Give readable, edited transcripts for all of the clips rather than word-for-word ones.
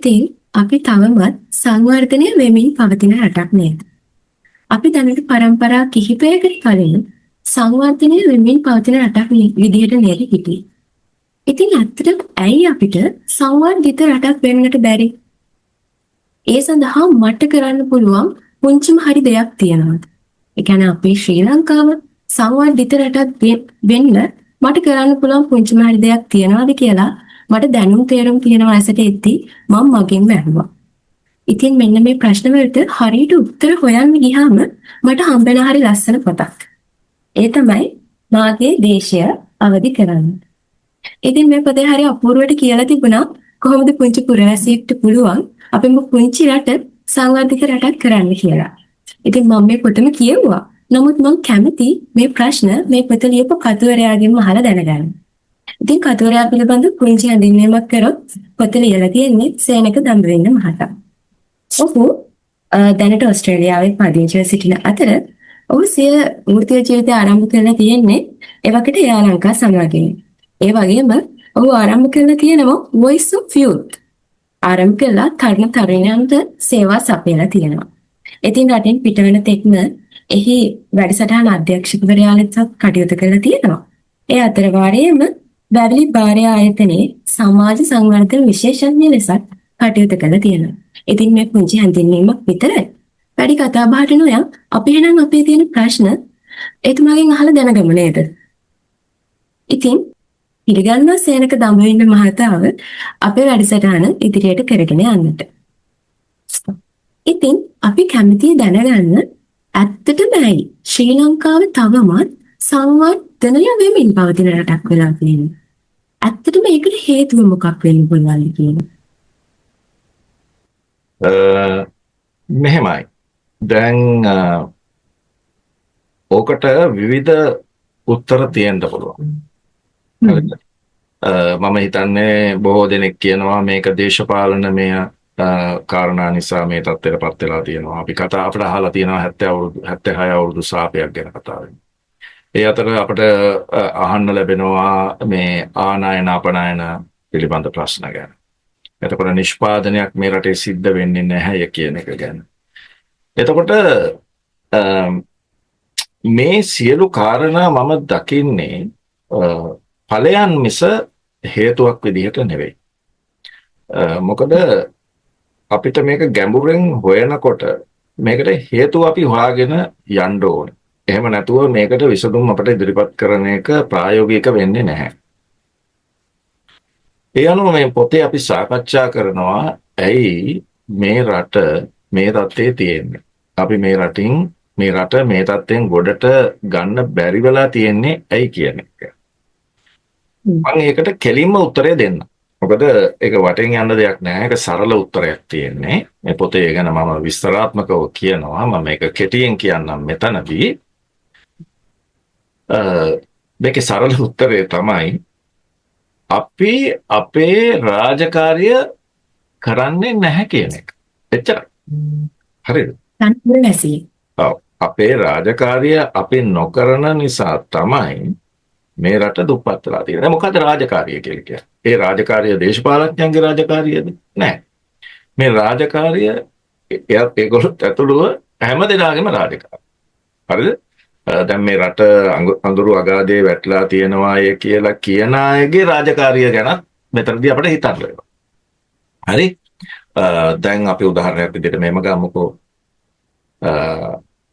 ඉතින් අපි තවමත් සංවර්ධනය වෙමින් පවතින රටක් නේද? අපි දැනට පරම්පරා කිහිපයකට කලින් සංවර්ධනය වෙමින් පවතින රටක් විදිහට නේද හිටියේ. ඉතින් ඇත්තටම ඇයි අපිට සංවර්ධිත රටක් වෙන්නට බැරි? ඒ සඳහා මට කරන්න පුළුවන් පුංචිම හරි දෙයක් තියෙනවා. ඒ කියන්නේ අපේ ශ්‍රී ලංකාව සංවර්ධිත රටක් වෙන්න මට කරන්න පුළුවන් පුංචිම හරි දෙයක් තියනවාද කියලා මට දැනුම් තේරුම් තියෙන වයසට එද්දී මම මගෙන්ම ඇහුවා. ඉතින් මෙන්න මේ ප්‍රශ්න වලට හරියට උත්තර හොයන්න ගියාම මට හම්බෙන හරි ලස්සන පොතක්. ඒ තමයි මාගේ දේශය අවදි කරන්න. ඉතින් මේ පොතේ හරි අපූර්වට කියලා තිබුණා කොහොමද පුංචි පුරවැසියෙක්ට පුළුවන් අපේම පුංචි රට සංවර්ධිත රටක් කරන්න කියලා. ඉතින් මම මේ පොතම කියවුවා. නමුත් මම කැමති මේ ප්‍රශ්න මේ පොත ලියපු කතුවරයාගෙන්ම අහලා දැනගන්න. ඉතින් කතුවරයා පිළිබඳ පුංචි හඳුන්වීමක් කරොත් පොත ලියලා තියෙන්නේ සේනක දඹවෙන්න මහතා. ඔහු දැනට ඕස්ට්‍රේලියාවේ පදිංචිව සිටින අතර ඔහු සිය වෘත්තීය ජීවිතය ආරම්භ කරලා තියෙන්නේ එවකට එයා ලංකා සමාගමෙන්. ඒ වගේම ඔහු ආරම්භ කරලා තියෙනවා Voice of Youth. ආරම්භ කළා තරුණ තරුණියන්ට සේවා සපයලා තියෙනවා. ඉතින් රටින් පිටවන තෙක්ම එහි වැඩසටහන අධ්‍යක්ෂකවරයා ලෙසත් කටයුතු කරලා තියෙනවා. ඒ අතර වාරයේම වැවිලි භාර්ය ආයතනයේ සමාජ සංවර්ධන විශේෂඥ ලෙසත් කටයුතු කරලා තියෙනවා. ඉතින් මේ පුංචි හැඳින්වීමක් විතරයි. වැඩි කතා බහට නොයන් අපි එහෙනම් අපේ තියෙන ප්‍රශ්න එතුමාගෙන් අහලා දැනගමු නේද? ඉතින් පිළිගන්නවා සේනක දඹවෙන්න මහතාව අපේ වැඩසටහන ඉදිරියට කරගෙන යන්නට. ඉතින් අපි කැමතියි දැනගන්න ඇත්තටම ඇයි ශ්‍රී ලංකාව තවමත් සංවර්ධනය වෙමින් පවතින රටක් වෙලා තියෙන්නේ? ඇත්තටම ඒකට හේතුව මොකක් වෙන්න පුළුවන්ද කියන්නේ? මෙහෙමයි. දැන් ඕකට විවිධ උත්තර තියෙන්න පුළුවන්. මම හිතන්නේ බොහෝ දෙනෙක් කියනවා මේක දේශපාලනමය කාරණා නිසා මේ තත්ත්වයටපත් වෙලා තියෙනවා. අපි අපිට අහලා තියෙනවා 76 අවුරුදු ශාපයක් ගැන කතා වෙන්නේ. ඒ අතර අපිට අහන්න ලැබෙනවා මේ ආනයන අපනයන පිළිබඳ ප්‍රශ්න ගැන. එතකොට නිෂ්පාදනයක් මේ රටේ සිද්ධ වෙන්නේ නැහැ කියන එක ගැන. එතකොට මේ සියලු කාරණා මම දකින්නේ ඵලයන් මිස හේතුවක් විදිහට නෙවෙයි. මොකද අපිට මේක ගැඹුරෙන් හොයනකොට මේකට හේතුව අපි හොයාගෙන යන්න ඕනේ. එහෙම නැතුව මේකට විසඳුම් අපිට ඉදිරිපත් කරන එක ප්‍රායෝගික වෙන්නේ නැහැ. ඒ අනුව මේ පොතේ අපි සාකච්ඡා කරනවා ඇයි මේ රට මේ තත්ත්වයේ තියෙන්නේ. අපි මේ රට මේ තත්ත්වෙන් ගොඩට ගන්න බැරි වෙලා තියෙන්නේ ඇයි කියන එක. මම ඒකට කෙලින්ම උත්තරය දෙන්න. මොකද ඒක වටෙන් යන්න දෙයක් නැහැ. ඒක සරල උත්තරයක් තියෙන්නේ. මේ පොතේ ගැන මම විස්තරාත්මකව කියනවා. මම මේක කෙටියෙන් කියන්නම් මෙතනදී. මේකේ සරල උත්තරය තමයි අපි අපේ රාජකාරිය කරන්නේ නැහැ කියන එක. එච්චරයි. හරිද? අපේ රාජකාරිය අපි නොකරන නිසා තමයි මේ රට දුප්පත් වෙලා තියෙන්නේ. මොකද රාජකාරිය කියලා කියන්නේ? ඒ රාජකාරිය දේශපාලඥයන්ගේ රාජකාරියද? නැහැ. මේ රාජකාරිය ඒගොල්ලොත් ඇතුළුව හැම දෙනාගේම රාජකාරිය. හරිද? දැන් මේ රට අඳුරු අගාධයේ වැටලා තියෙනවා කියලා කියන අයගේ රාජකාරිය ගැන මෙතනදී අපිට හිතන්න වෙනවා. හරි? දැන් අපි උදාහරණයක් විදිහට මේම ගමුකෝ.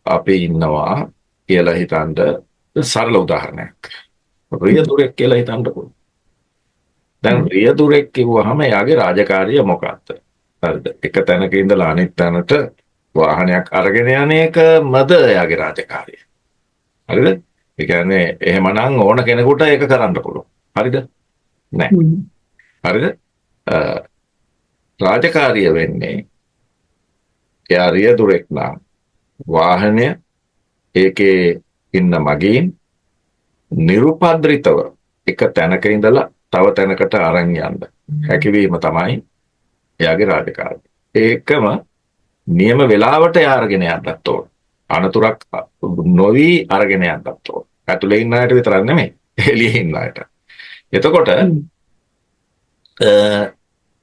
අපි ඉන්නවා කියලා හිතන්න සරල උදාහරණයක්. රියදුරෙක් කියලා හිතන්නකෝ. දැන් රියදුරෙක් කිව්වහම එයාගේ රාජකාරිය මොකක්ද? හරිද? එක තැනක ඉඳලා අනිත් තැනට වාහනයක් අරගෙන යන එකමද එයාගේ රාජකාරිය. හරිද? ඒ කියන්නේ එහෙමනම් ඕන කෙනෙකුට ඒක කරන්න පුළුවන්. හරිද? නැහැ. හරිද? රාජකාරිය වෙන්නේ එයා රියදුරෙක් නම් වාහනය ඒකේ ඉන්න මගීන් නිරුපද්‍රිතව එක තැනක ඉඳලා තව තැනකට අරන් යන්න හැකියවීම තමයි එයාගේ රාජකාරිය. ඒකම නියම වේලාවට එයා අරගෙන යන්නත් ඕන. අනතුරක් නොවි අරගෙන යන්නත් ඕන. ඇතුලේ ඉන්න අයට විතරක් නෙමෙයි එළියේ ඉන්න අයට. එතකොට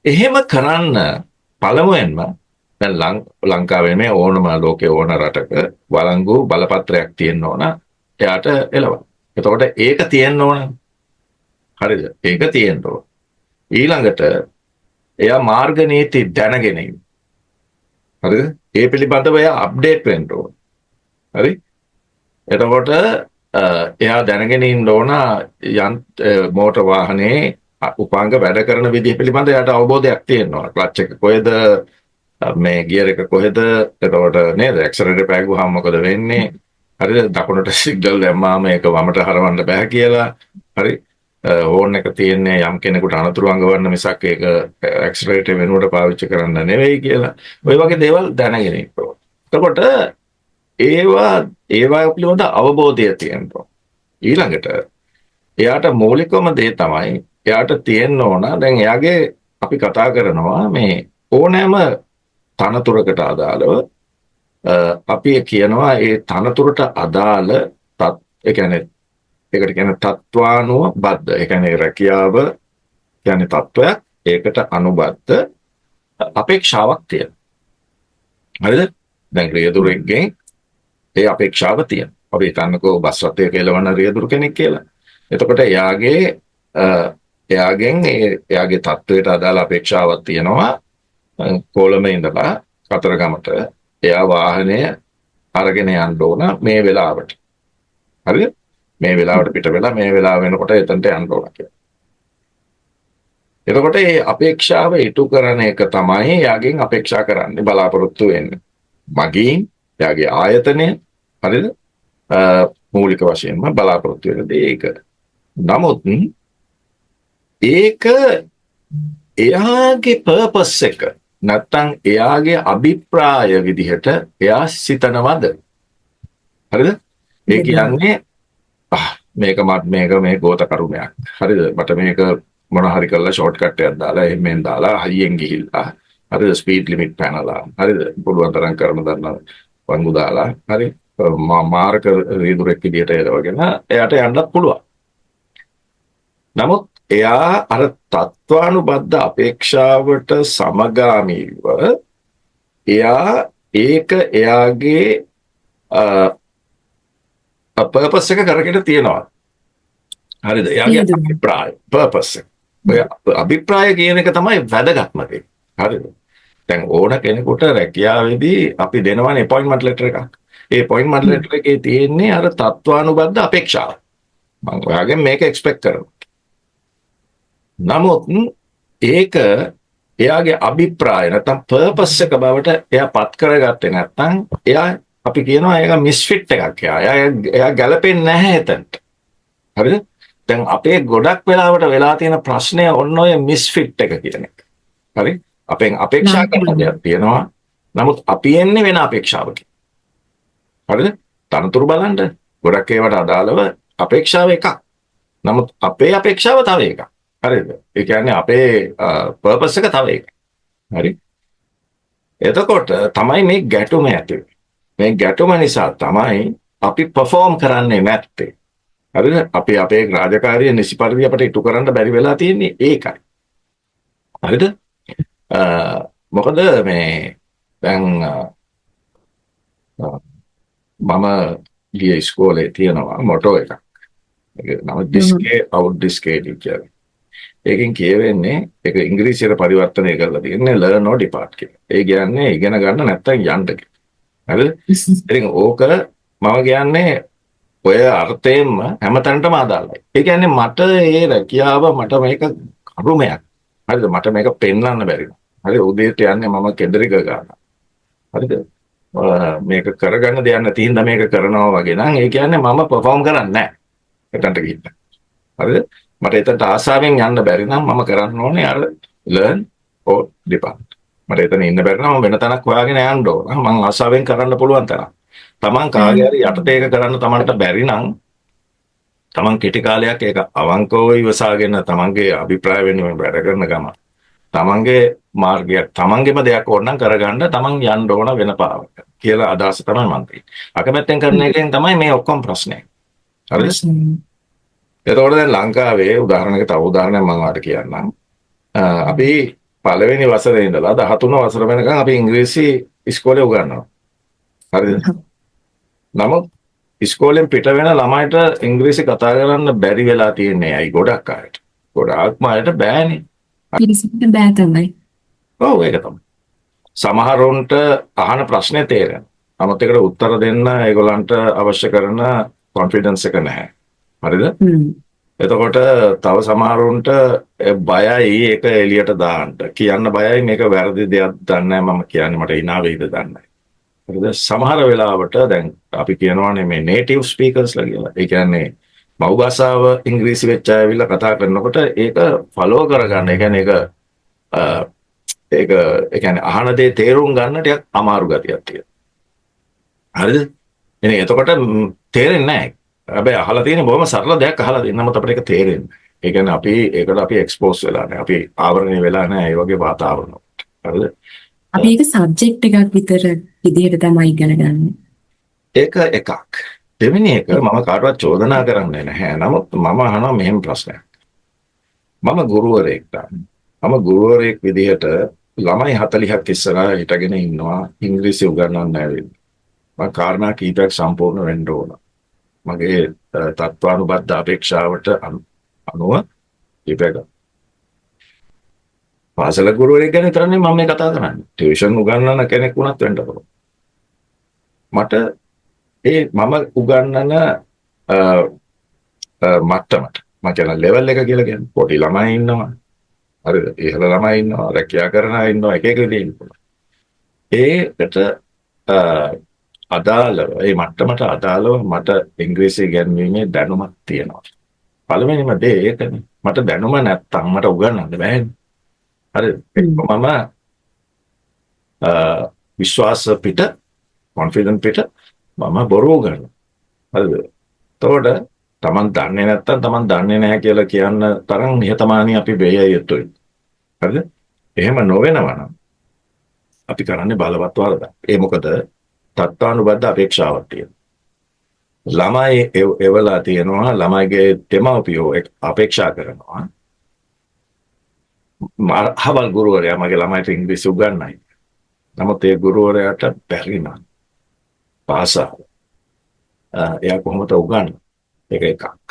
එහෙම කරන්න පළමුවෙන්ම දැන් ලංකාවේ මේ ඕනම ලෝකේ ඕන රටක වළංගු බලපත්‍රයක් තියෙන්න ඕන එයාට එළවන්න. එතකොට ඒක තියෙන්න ඕන. හරිද? ඒක තියෙන්න ඕන. ඊළඟට එයා මාර්ග නීති දැනගෙන ඉන්න. හරිද? ඒ පිළිබඳව එයා අප්ඩේට් වෙන්න ඕන. හරි? එතකොට එයා දැනගෙන ඉන්න ඕන මෝටර වාහනේ උපාංග වැඩ කරන විදිහ පිළිබඳ එයාට අවබෝධයක් තියෙනවා. ක්ලච් එක කොහෙද, මේ ගියර් එක කොහෙද, එතකොට නේද ඇක්සලරේටර් පෑගුවාම මොකද වෙන්නේ, හරිද? දකුණට සිග්නල් දැම්මාම ඒක වමට හරවන්න බෑ කියලා. හරි? හෝන් එක තියෙන්නේ යම් කෙනෙකුට අනතුරු අඟවන්න මිසක් ඒක ඇක්සලරේටර් වෙනුවට පාවිච්චි කරන්න නෙවෙයි කියලා. ඔය වගේ දේවල් දැනගෙන ඉන්න ඕන. එතකොට ඒවා පිළිබඳ අවබෝධය තියෙනවා. ඊළඟට එයාට මූලිකම දේ තමයි එයාට තියෙන්න ඕන දැන් එයාගේ අපි කතා කරනවා මේ ඕනෑම තනතුරකට අදාළව අපි කියනවා ඒ තනතුරට අදාළ ඒ කියන්නේ ඒකට කියන්නේ තත්වානුව බද්ධ. ඒ කියන්නේ රැකියාව කියන්නේ තත්වයක්, ඒකට අනුබද්ධ අපේක්ෂාවක් තියෙනවා. හරිද? දැන් රියදුරෙක්ගෙන් ඒ අපේක්ෂාව තියෙනවා. අපි හිතන්නකෝ බස් රථයක එළවන රියදුරු කෙනෙක් කියලා. එතකොට එයාගෙන් එයාගේ තත්වයට අදාළ අපේක්ෂාවක් තියෙනවා. කොළඹ ඉඳලා කතරගමට එයා වාහනය අරගෙන යන්න ඕන මේ වෙලාවට. හරිද? මේ වෙලාවට පිට වෙලා මේ වෙලාව වෙනකොට එතනට යන්න ඕන කියලා. එතකොට මේ අපේක්ෂාව ඉටු කරන එක තමයි එයාගෙන් අපේක්ෂා කරන්නේ, බලාපොරොත්තු වෙන්නේ. මගින් එයාගේ ආයතනය, හරිද? මූලික වශයෙන්ම බලාපොරොත්තු වෙන දේ ඒක. නමුත් ඒක එයාගේ පර්පස් එක නැත්තම් එයාගේ අභිප්‍රාය විදිහට එයා සිතනවද? හරිද? ඒ කියන්නේ මේක මේ ගෝත කරුණයක්. හරිද? මට මේක මොන හරි කරලා ෂෝට් කට් එකක් දාලා එහෙමෙන් දාලා හයියෙන් ගිහිල්ලා, හරිද? ස්පීඩ් ලිමිට් පැනලා, හරිද? පුළුවන් තරම් කරන දන්න වංගු දාලා, හරි? මාර්ග රියදුරෙක් විදියට එළවගෙන එයාට යන්නත් පුළුවන්. නමුත් එයා අර තත්වානුබද්ධ අපේක්ෂාවට සමගාමීව එයා ඒක එයාගේ පර්පස් එක කරගෙන තියෙනවා. හරිද? එයාගේ අභිප්‍රාය පර්පස් එක. ඔය අභිප්‍රාය කියන එක තමයි වැදගත්ම දේ. හරිද? දැන් ඕන කෙනෙකුට රැකියාවේදී අපි දෙනවනේ අපොයින්ට්මන්ට් ලෙටර් එකක්. ඒ අපොයින්ට්මන්ට් ලෙටර් එකේ තියෙන්නේ අර තත්වානුබද්ධ අපේක්ෂාව. මම ඔයාගෙන් මේක එක්ස්පෙක්ට් කරනවා. නමුත් ඒක එයාගේ අභිප්‍රාය නැත්නම් පර්පස් එක බවට එයා පත් කරගත්තේ නැත්නම් එයා අපි කියනවා ඒක මිස්ෆිට් එකක්. එයා ගැලපෙන්නේ නැහැ එතනට. හරිද? දැන් අපේ ගොඩක් වෙලාවට වෙලා තියෙන ප්‍රශ්නය ඔන්න ඔය මිස්ෆිට් එක කියන එක. හරි? අපෙන් අපේක්ෂා කරන දේක් තියෙනවා. නමුත් අපි එන්නේ වෙන අපේක්ෂාවකින්. හරිද? තනතුරු බලන්න ගොඩක් ඒවට අදාළව අපේක්ෂාව එකක්. නමුත් අපේ අපේක්ෂාව තව එකක්. හරිද? ඒ කියන්නේ අපේ පර්පස් එක තව එකක්. හරි? එතකොට තමයි මේ ගැටුම ඇති වෙන්නේ. මේ ගැටුම නිසා තමයි අපි perform කරන්නේ නැත්තේ. හරිද? අපි අපේ රාජකාරිය නිසි පරිදි අපිට ඉටු කරන්න බැරි වෙලා තියෙන්නේ ඒකයි. හරිද? මොකද මේ දැන් මම ගිය ඉස්කෝලේ තියෙනවා මොටෝ එකක්. ඒක නම ඩිස්කේ අවුට් ඩිස්කේ කියලා. ඒකෙන් කියවෙන්නේ ඒක ඉංග්‍රීසියට පරිවර්තනය කරලා තියෙන්නේ learn or depart කියලා. ඒ කියන්නේ ඉගෙන ගන්න නැත්තම් යන්න කියලා. හරිද? ඉතින් ඕක මම කියන්නේ ඔය අර්ථයෙන්ම හැමතැනටම අදාළයි. ඒ කියන්නේ මට මේ රැකියාව මට මේක කරුමයක්. හරිද? මට මේක පෙන්වන්න බැරි. හරි උදේට යන්නේ මම කෙදරික ගන්න. හරිද? මේක කරගන්න දෙයක් නැති හින්දා මේක කරනවා වගේ නම් ඒ කියන්නේ මම perform කරන්නේ නැහැ. එතනට ගිහින්. හරිද? මට එතනට ආසාවෙන් යන්න බැරි නම් මම කරන්න ඕනේ අර learn or depart. මට එතන ඉන්න බැරි නම් වෙන තැනක් හොයාගෙන යන්න ඕන. මම ආසාවෙන් කරන්න පුළුවන් තරම්. තමන් කාගේ හරි යටතේ ඒක කරන්න තමන්ට බැරි නම් තමන් කෙටි කාලයක් ඒක අවංකව ඉවසාගෙන තමන්ගේ අභිප්‍රාය වෙනුවෙන් වැඩ කරන ගම තමන්ගේ මාර්ගයක් තමන්ගේම දෙයක් ඕන නම් කරගන්න තමන් යන්න ඕන වෙන පාවක කියලා අදහස තමයි මම තියෙන්නේ. අකමැත්තෙන් කරන එකෙන් තමයි මේ ඔක්කොම ප්‍රශ්නේ. හරිද? එතකොට දැන් ලංකාවේ උදාහරණයක තව උදාහරණයක් මම ඔයාලට කියන්නම්. අපි පළවෙනි වසරේ ඉඳලා 13 වසර වෙනකන් අපි ඉංග්‍රීසි ඉස්කෝලේ උගන්වනවා. හරිද? නමුත් ඉස්කෝලෙන් පිට වෙන ළමයිට ඉංග්‍රීසි කතා කරන්න බැරි වෙලා තියෙන්නේ ඇයි ගොඩක් අයට. ගොඩාක්ම අයට බෑනේ. පිරිසිදු බෑ තමයි. ඔව් ඒක තමයි. සමහරුන්ට අහන ප්‍රශ්නේ තේරෙනවා. නමුත් ඒකට උත්තර දෙන්න ඒගොල්ලන්ට අවශ්‍ය කරන කොන්ෆිඩන්ස් එක නැහැ. හරිද? එතකොට තව සමහරුන්ට බයයි ඒක එළියට දාන්න. කියන්න බයයි මේක වැරදි දෙයක් දන්නේ නැහැ මම කියන්නේ මට hina වෙයිද දන්නේ නැහැ. හරිද? සමහර වෙලාවට දැන් අපි කියනවානේ මේ native speakersලා කියලා. ඒ කියන්නේ මව් භාෂාව ඉංග්‍රීසි වෙච්ච අය ඇවිල්ලා කතා කරනකොට ඒක ෆලෝ කරගන්න. ඒ කියන්නේ ඒක ඒ කියන්නේ අහන දේ තේරුම් ගන්න ටිකක් අමාරු ගතියක් තියෙනවා. හරිද? එනේ එතකොට තේරෙන්නේ නැහැ. හැබැයි අහලා තියෙන බොහොම සරල දෙයක් අහලා තියෙන නමුත් අපිට ඒක තේරෙන්නේ නැහැ. ඒ කියන්නේ ඒකට අපි එක්ස්පෝස් වෙලා නැහැ. අපි ආවරණය වෙලා නැහැ ඒ වගේ වාතාවරණයකට. හරිද? අපි ඒක සබ්ජෙක්ට් එකක් විතර විදිහට තමයි ඉගෙන ගන්න. ඒක එකක්. දෙවෙනි එක මම කාටවත් චෝදනා කරන්නේ නැහැ. නමුත් මම අහනවා මෙහෙම ප්‍රශ්නයක්. මම ගුරුවරයෙක් විදිහට ළමයි 40ක් ඉස්සරහා හිටගෙන ඉන්නවා ඉංග්‍රීසි උගන්වන්න ඇවිල්ලා. මම කාරණා කීපයක් සම්පූර්ණ වෙන්න ඕන. මගේ තත්ත්වානුබද්ධ අපේක්ෂාවට අනුව කීපයක්. පාසල ගුරුවරයෙක් ගැන විතරනේ මම මේ කතා කරන්නේ. ටියුෂන් උගන්වන කෙනෙක් වුණත් වෙන්න පුළුවන්. මට මම උගන්වන මට්ටමට මම කියන ලෙවල් එක කියලා කියන්නේ පොඩි ළමයි ඉන්නවා. හරිද? ඉහළ ළමයි ඉන්නවා, රැකියා කරන අය ඉන්නවා, එක එක විදිහට ඉන්නවා. ඒකට අදාළව මේ මට්ටමට අදාළව මට ඉංග්‍රීසි ඉගෙනීමේ දැනුමක් තියෙනවා. පළවෙනිම දේ ඒකනේ. මට දැනුම නැත්තම් මට උගන්වන්න බෑනේ. හරිද? මම විශ්වාස පිට, කොන්ෆිඩන්ට් පිට මම බොරු උගන්වනවා. හරිද? එතකොට Taman දන්නේ නැත්තම් Taman දන්නේ නැහැ කියලා කියන්න තරම් නිහතමානී අපි වෙය යුතුයි. හරිද? එහෙම නොවෙනවා නම් අපි කරන්නේ බලවත් වරදක්. ඒ මොකද තත්ත්වානුබද්ධ අපේක්ෂාවක් තියෙනවා. ළමයි එවලා තියෙනවා ළමයිගේ දෙමව්පියෝ අපේක්ෂා කරනවා. හවල් ගුරුවරයා මගේ ළමයිට ඉංග්‍රීසි උගන්වයි. නමුත් ඒ ගුරුවරයාට බැරි නම් භාෂාව එයා කොහොමද උගන්වන්නේ? ඒක එකක්.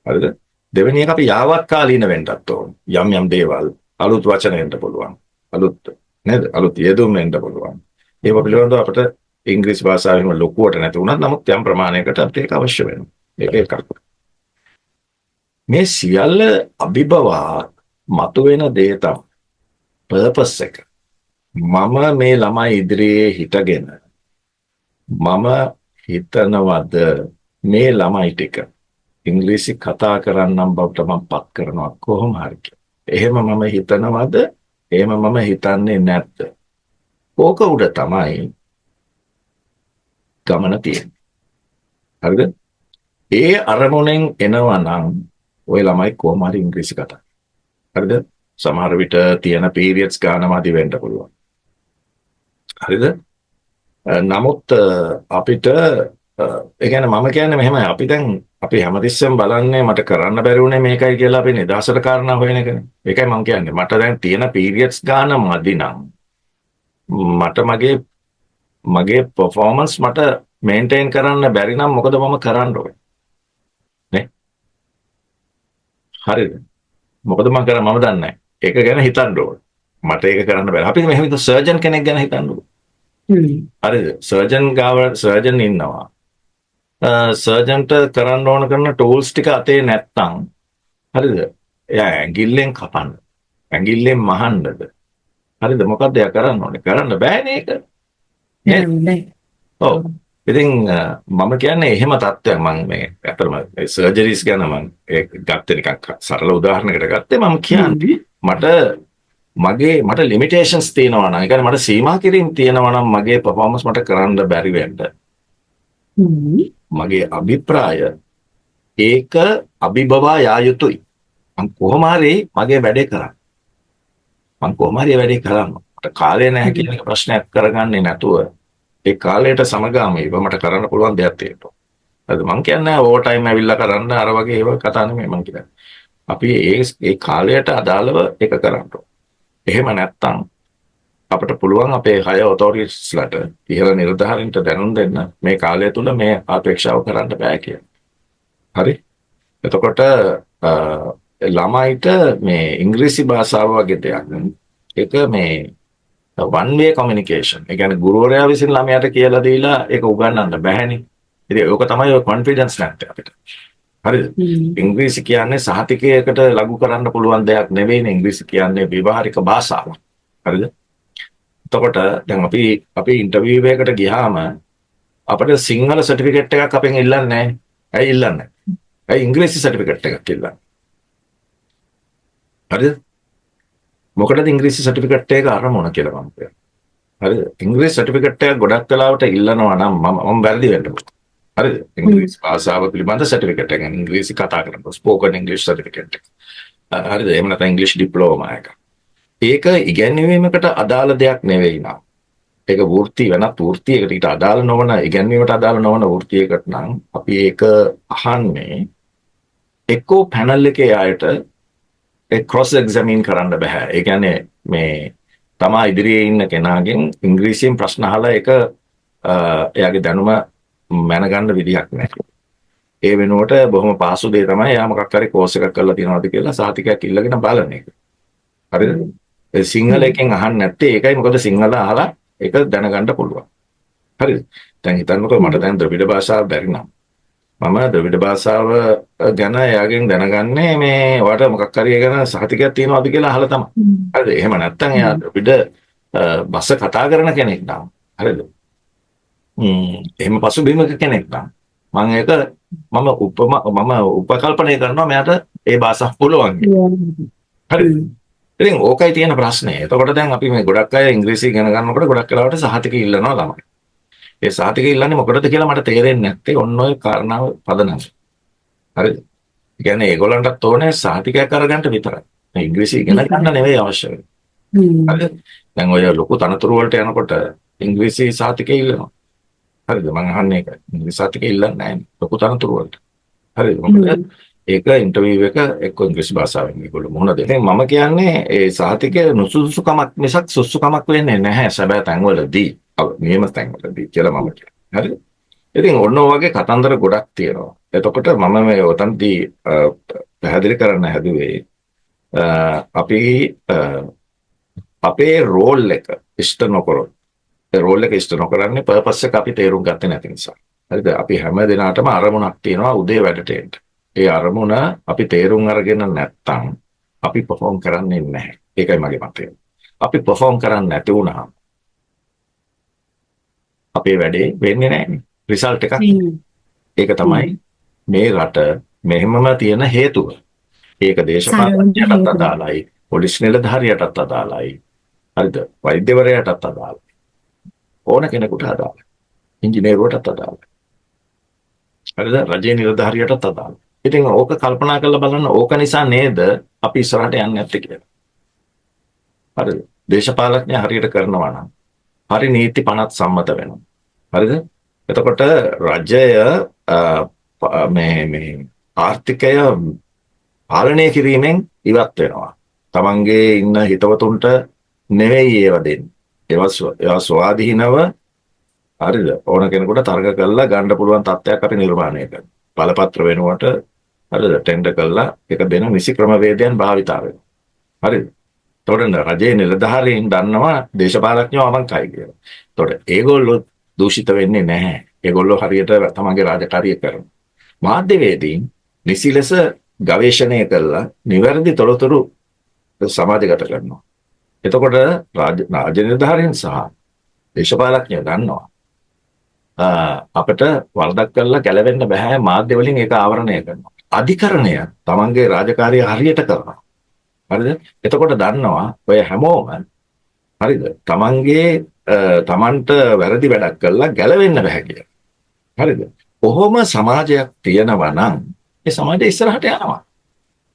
හරිද? දෙවෙනි එක අපි යාවත්කාලීන වෙන්නත් ඕන. යම් දේවල් අලුත් වචන එන්න පුළුවන්. අලුත් යෙදුම් එන්න පුළුවන්. ඒව පිළිබඳව අපිට ඉංග්‍රීසි භාෂාවෙන් ලොකුවට නැති වුණත් නමුත් යම් ප්‍රමාණයකට අපිට ඒක අවශ්‍ය වෙනවා. ඒක එකක්. මේ සියල්ල අභිබවා මතුවෙන දේ තමයි පර්පස් එක. මම මේ ළමයි ඉදිරියේ හිටගෙන මම හිතනවද මේ ළමයි ටික ඉංග්‍රීසි කතා කරන්නම් බවට මම පත් කරනවා කොහොම හරි කියලා. එහෙම මම හිතනවද? එහෙම මම හිතන්නේ නැද්ද? ඕක උඩ තමයි ගමන තියෙන්නේ. හරිද? ඒ අරමුණෙන් එනවා නම් ওই ළමයි කොහොම හරි ඉංග්‍රීසි කතා. හරිද? සමහර විට තියෙන පීරියඩ්ස් ගානමදි වෙන්න පුළුවන්. හරිද? නමුත් අපිට ඒ කියන්නේ මම කියන්නේ මෙහෙමයි අපි හැමතිස්සෙම බලන්නේ මට කරන්න බැරි වුණේ මේකයි කියලා අපි නිදහසට කාරණා හොයන එකනේ. ඒකයි මම කියන්නේ මට දැන් තියෙන පීරියඩ්ස් ගාන මදි නම් මට මගේ performance මට මේන්ටේන් කරන්න බැරි නම් මොකද මම කරන්න ඕනේ නේ? හරිද? මොකද මම දන්නේ නැහැ. ඒක ගැන හිතන්න ඕනේ. මට ඒක කරන්න බැහැ. අපි මෙහෙම සර්ජන් කෙනෙක් ගැන හිතන්න ඕනේ. හරිද? සර්ජන් ඉන්නවා. සර්ජන්ට කරන්න ඕන කරන ටූල්ස් ටික අතේ නැත්තම් හරිද? එයා ඇඟිල්ලෙන් කපන්න. ඇඟිල්ලෙන් මහන්නද? හරිද? මොකද්ද එයා කරන්න ඕනේ? කරන්න බෑනේ ඒක. නේද? ඔව්. ඉතින් මම කියන්නේ එහෙම තත්ත්වයක් මම මේ අතරම සර්ජරිස් ගැන මම ඒක ගත්තේ නිකන් සරල උදාහරණයකට ගත්තේ මම කියන්නේ මට ලිමිටේෂන්ස් තියෙනවා නම් ඒ කියන්නේ මට සීමා කිරීම් තියෙනවා නම් මගේ performance මට කරන්න බැරි වෙන්න. මගේ අභිප්‍රාය ඒක අභිබවා යා යුතුයි. මම කොහොම හරි මගේ වැඩේ කරන්න. මට කාලය නැහැ කියන එක ප්‍රශ්නයක් කරගන්නේ නැතුව ඒ කාලයට සමගාමීව මට කරන්න පුළුවන් දෙයක් තියෙනවා. හරිද? මම කියන්නේ ඕවර් ටයිම් ඇවිල්ලා කරන්න අර වගේ ඒවා කතා නෙමෙයි මම කියන්නේ. අපි ඒ කාලයට අදාළව ඒක කරන්න ඕන. එහෙම නැත්තම් අපිට පුළුවන් අපේ හය ඔතොරිටිස්ලාට ඉහළ නිලධාරීන්ට දැනුම් දෙන්න මේ කාලය තුල මේ අපේක්ෂාව කරන්න බෑ කියලා. හරි? එතකොට ළමයිට මේ ඉංග්‍රීසි භාෂාව වගේ දෙයක් ඒක මේ one way communication. ඒ කියන්නේ ගුරුවරයා විසින් ළමයාට කියලා දීලා ඒක උගන්වන්න බෑනේ. ඉතින් ඒක තමයි ඔය කොන්ෆිඩන්ස් නැත්තේ අපිට. හරිද? ඉංග්‍රීසි කියන්නේ සහතිකයකට ලඝු කරන්න පුළුවන් දෙයක් නෙවෙයිනේ. ඉංග්‍රීසි කියන්නේ ව්‍යවහාරික භාෂාවක්. හරිද? එතකොට දැන් අපි ඉන්ටර්විව් එකකට ගියාම අපිට සිංහල සර්ටිෆිකේට් එකක් අපෙන් ඉල්ලන්නේ නැහැ. ඇයි ඉල්ලන්නේ? ඇයි ඉංග්‍රීසි සර්ටිෆිකේට් එකක් ඉල්ලන්නේ? හරිද? මොකටද ඉංග්‍රීසි සර්ටිෆිකේට් එක අරමුණ කියලා මම කියනවා. හරිද? ඉංග්‍රීසි සර්ටිෆිකේට් එක ගොඩක් වෙලාවට ඉල්ලනවා නම් මම වැරදි වෙන්න පුළුවන්. හරිද? ඉංග්‍රීසි භාෂාව පිළිබඳ සර්ටිෆිකේට් එක. ඉංග්‍රීසි කතා කරනකොට ස්පෝකන් ඉංග්‍රීසි සර්ටිෆිකේට් එක. හරිද? එහෙම නැත්නම් ඉංග්‍රීසි ඩිප්ලෝමා එක. ඒක ඉගැන්වීමකට අදාළ දෙයක් නෙවෙයි නා. ඒක වෘත්ති වෙනත් වෘත්තියකට ඊට අදාළ නොවන ඉගැන්වීමට අදාළ නොවන වෘත්තියකට නම් අපි ඒක අහන්නේ එක්කෝ පැනල් එකේ අයට ඒ ක්‍රොස් එක්සැමින් කරන්න බෑ. ඒ කියන්නේ මේ තමා ඉදිරියේ ඉන්න කෙනාගෙන් ඉංග්‍රීසියෙන් ප්‍රශ්න අහලා ඒක එයාගේ දැනුම මැනගන්න විදියක් නැහැ. ඒ වෙනුවට බොහොම පාසු දෙය තමයි එයා මොකක් හරි කෝස් එකක් කරලා තියෙනවද කියලා සහතිකයක් ඉල්ලගෙන බලන එක. හරිද? ඒ සිංහල එකෙන් අහන්නේ නැත්තේ ඒකයි. මොකද සිංහල අහලා ඒක දැනගන්න පුළුවන්. හරිද? දැන් හිතන්නකෝ මට දැන් ද්‍රවිඩ භාෂාව බැරි නම් මම ද්‍රවිඩ භාෂාව ගැන එයාගෙන් දැනගන්නේ මේ වට මොකක් හරි ගැන සහතිකයක් තියෙනවද කියලා අහලා තමයි. හරිද? එහෙම නැත්තම් එයා ද්‍රවිඩ භාෂා කතා කරන කෙනෙක් නම් හරිද? එහෙම පසුබිමක කෙනෙක් නම් මම ඒක මම උපකල්පනය කරනවා මෙයාට ඒ භාෂාව පුළුවන්. හරිද? ඉතින් ඕකයි තියෙන ප්‍රශ්නේ. එතකොට දැන් අපි මේ ගොඩක් අය ඉංග්‍රීසි ඉගෙන ගන්නකොට ගොඩක් වෙලාවට සහතික ඉල්ලනවා ළමයි. ඒ සහතික ඉල්ලන්නේ මොකටද කියලා මට තේරෙන්නේ නැත්තේ ඔන්න ඔය කාරණාව පදනම. හරිද? ඒ කියන්නේ ඒගොල්ලන්ටත් ඕනේ සහතිකයක් අරගන්න විතරයි. මේ ඉංග්‍රීසි ඉගෙන ගන්න නෙවෙයි අවශ්‍ය වෙන්නේ. හරිද? දැන් ඔය ලොකු තනතුරු වලට යනකොට ඉංග්‍රීසි සහතික ඉල්ලනවා. හරිද? මම අහන්නේ ඒක. ඉංග්‍රීසි සහතික ඉල්ලන්නේ නැහැ ලොකු තනතුරු වලට. හරිද? මොකද ඒක ඉන්ටර්විව් එක එක්ක ඉංග්‍රීසි භාෂාවෙන් ඒගොල්ලෝ මුහුණ දෙන්නේ. ඉතින් මම කියන්නේ ඒ සහතික නුසුසුකමක් මිසක් සුසුකමක් වෙන්නේ නැහැ සැබෑ තැන්වලදී. නියම තැන්වලදී කියලා මම කියනවා. හරිද? ඉතින් ඔන්න ඔය වගේ කතන්දර ගොඩක් තියෙනවා. එතකොට මම මේ උතන්දී පැහැදිලි කරන්න හැදුවේ අපි අපේ රෝල් එක ඉෂ්ට නොකරොත් ඒ රෝල් එක ඉෂ්ට නොකරන්නේ පර්පස් එක අපි තේරුම් ගත්තේ නැති නිසා. හරිද? අපි හැම දිනකටම අරමුණක් තියෙනවා උදේ වැඩට එන්න. ඒ අරමුණ අපි තේරුම් අරගෙන නැත්තම් අපි perform කරන්නේ නැහැ. ඒකයි මගේ මතය. අපි perform කරන්නේ නැති වුණාම අපේ වැඩේ වෙන්නේ නැහැ. රිසල්ට් එකක්. ඒක තමයි මේ රට මෙහෙමම තියෙන හේතුව. ඒක දේශපාලනයටත් අදාළයි, පොලිස් නිලධාරියටත් අදාළයි. හරිද? වෛද්‍යවරයාටත් අදාළයි. ඕන කෙනෙකුට අදාළයි. ඉංජිනේරුවටත් අදාළයි. හරිද? රජයේ නිලධාරියටත් අදාළයි. ඉතින් ඕක කල්පනා කරලා බලන්න ඕක නිසා නේද අපි ඉස්සරහට යන්නේ නැත්තේ කියලා. හරිද? දේශපාලනඥය හරියට කරනවා නම් හරි නීති පනත් සම්මත වෙනවා. හරිද? එතකොට රජය මේ ආර්ථිකය පාලනය කිරීමෙන් ඉවත් වෙනවා. තමන්ගේ ඉන්න හිතවතුන්ට නෙවෙයි ඒව දෙන්නේ. ඒවා ස්වාධීනව හරිද? ඕන කෙනෙකුට තර්ක කරලා ගන්න පුළුවන් තත්ත්වයක් අපි නිර්මාණය කරනවා. බලපත්‍ර වෙනුවට හරිද? ටෙන්ඩර් කරලා ඒක දෙන නිසි ක්‍රමවේදයන් භාවිතා වෙනවා. හරිද? එතකොට රජයේ නිලධාරීන් දන්නවා දේශපාලඥයෝ අවංකයි කියලා. එතකොට ඒගොල්ලෝ දූෂිත වෙන්නේ නැහැ. ඒගොල්ලෝ හරියට තමන්ගේ රාජකාරිය කරනවා. මාධ්‍යවේදීන් නිසි ලෙස ගවේෂණය කරලා නිවැරදි තොරතුරු සමාජගත කරනවා. එතකොට රාජ්‍ය නිලධාරීන් සහ දේශපාලඥයෝ දන්නවා අපිට වරදක් කරලා ගැලවෙන්න බෑ මාධ්‍ය වලින් ඒක ආවරණය කරනවා. අධිකරණය තමන්ගේ රාජකාරිය හරියට කරනවා. හරිද? එතකොට දන්නවා ඔය හැමෝම හරිද? තමන්ට වැරදි වැඩක් කළා ගැලවෙන්න බෑ කියලා. හරිද? කොහොම සමාජයක් තියෙනවා නම් ඒ සමාජය ඉස්සරහට යනවා.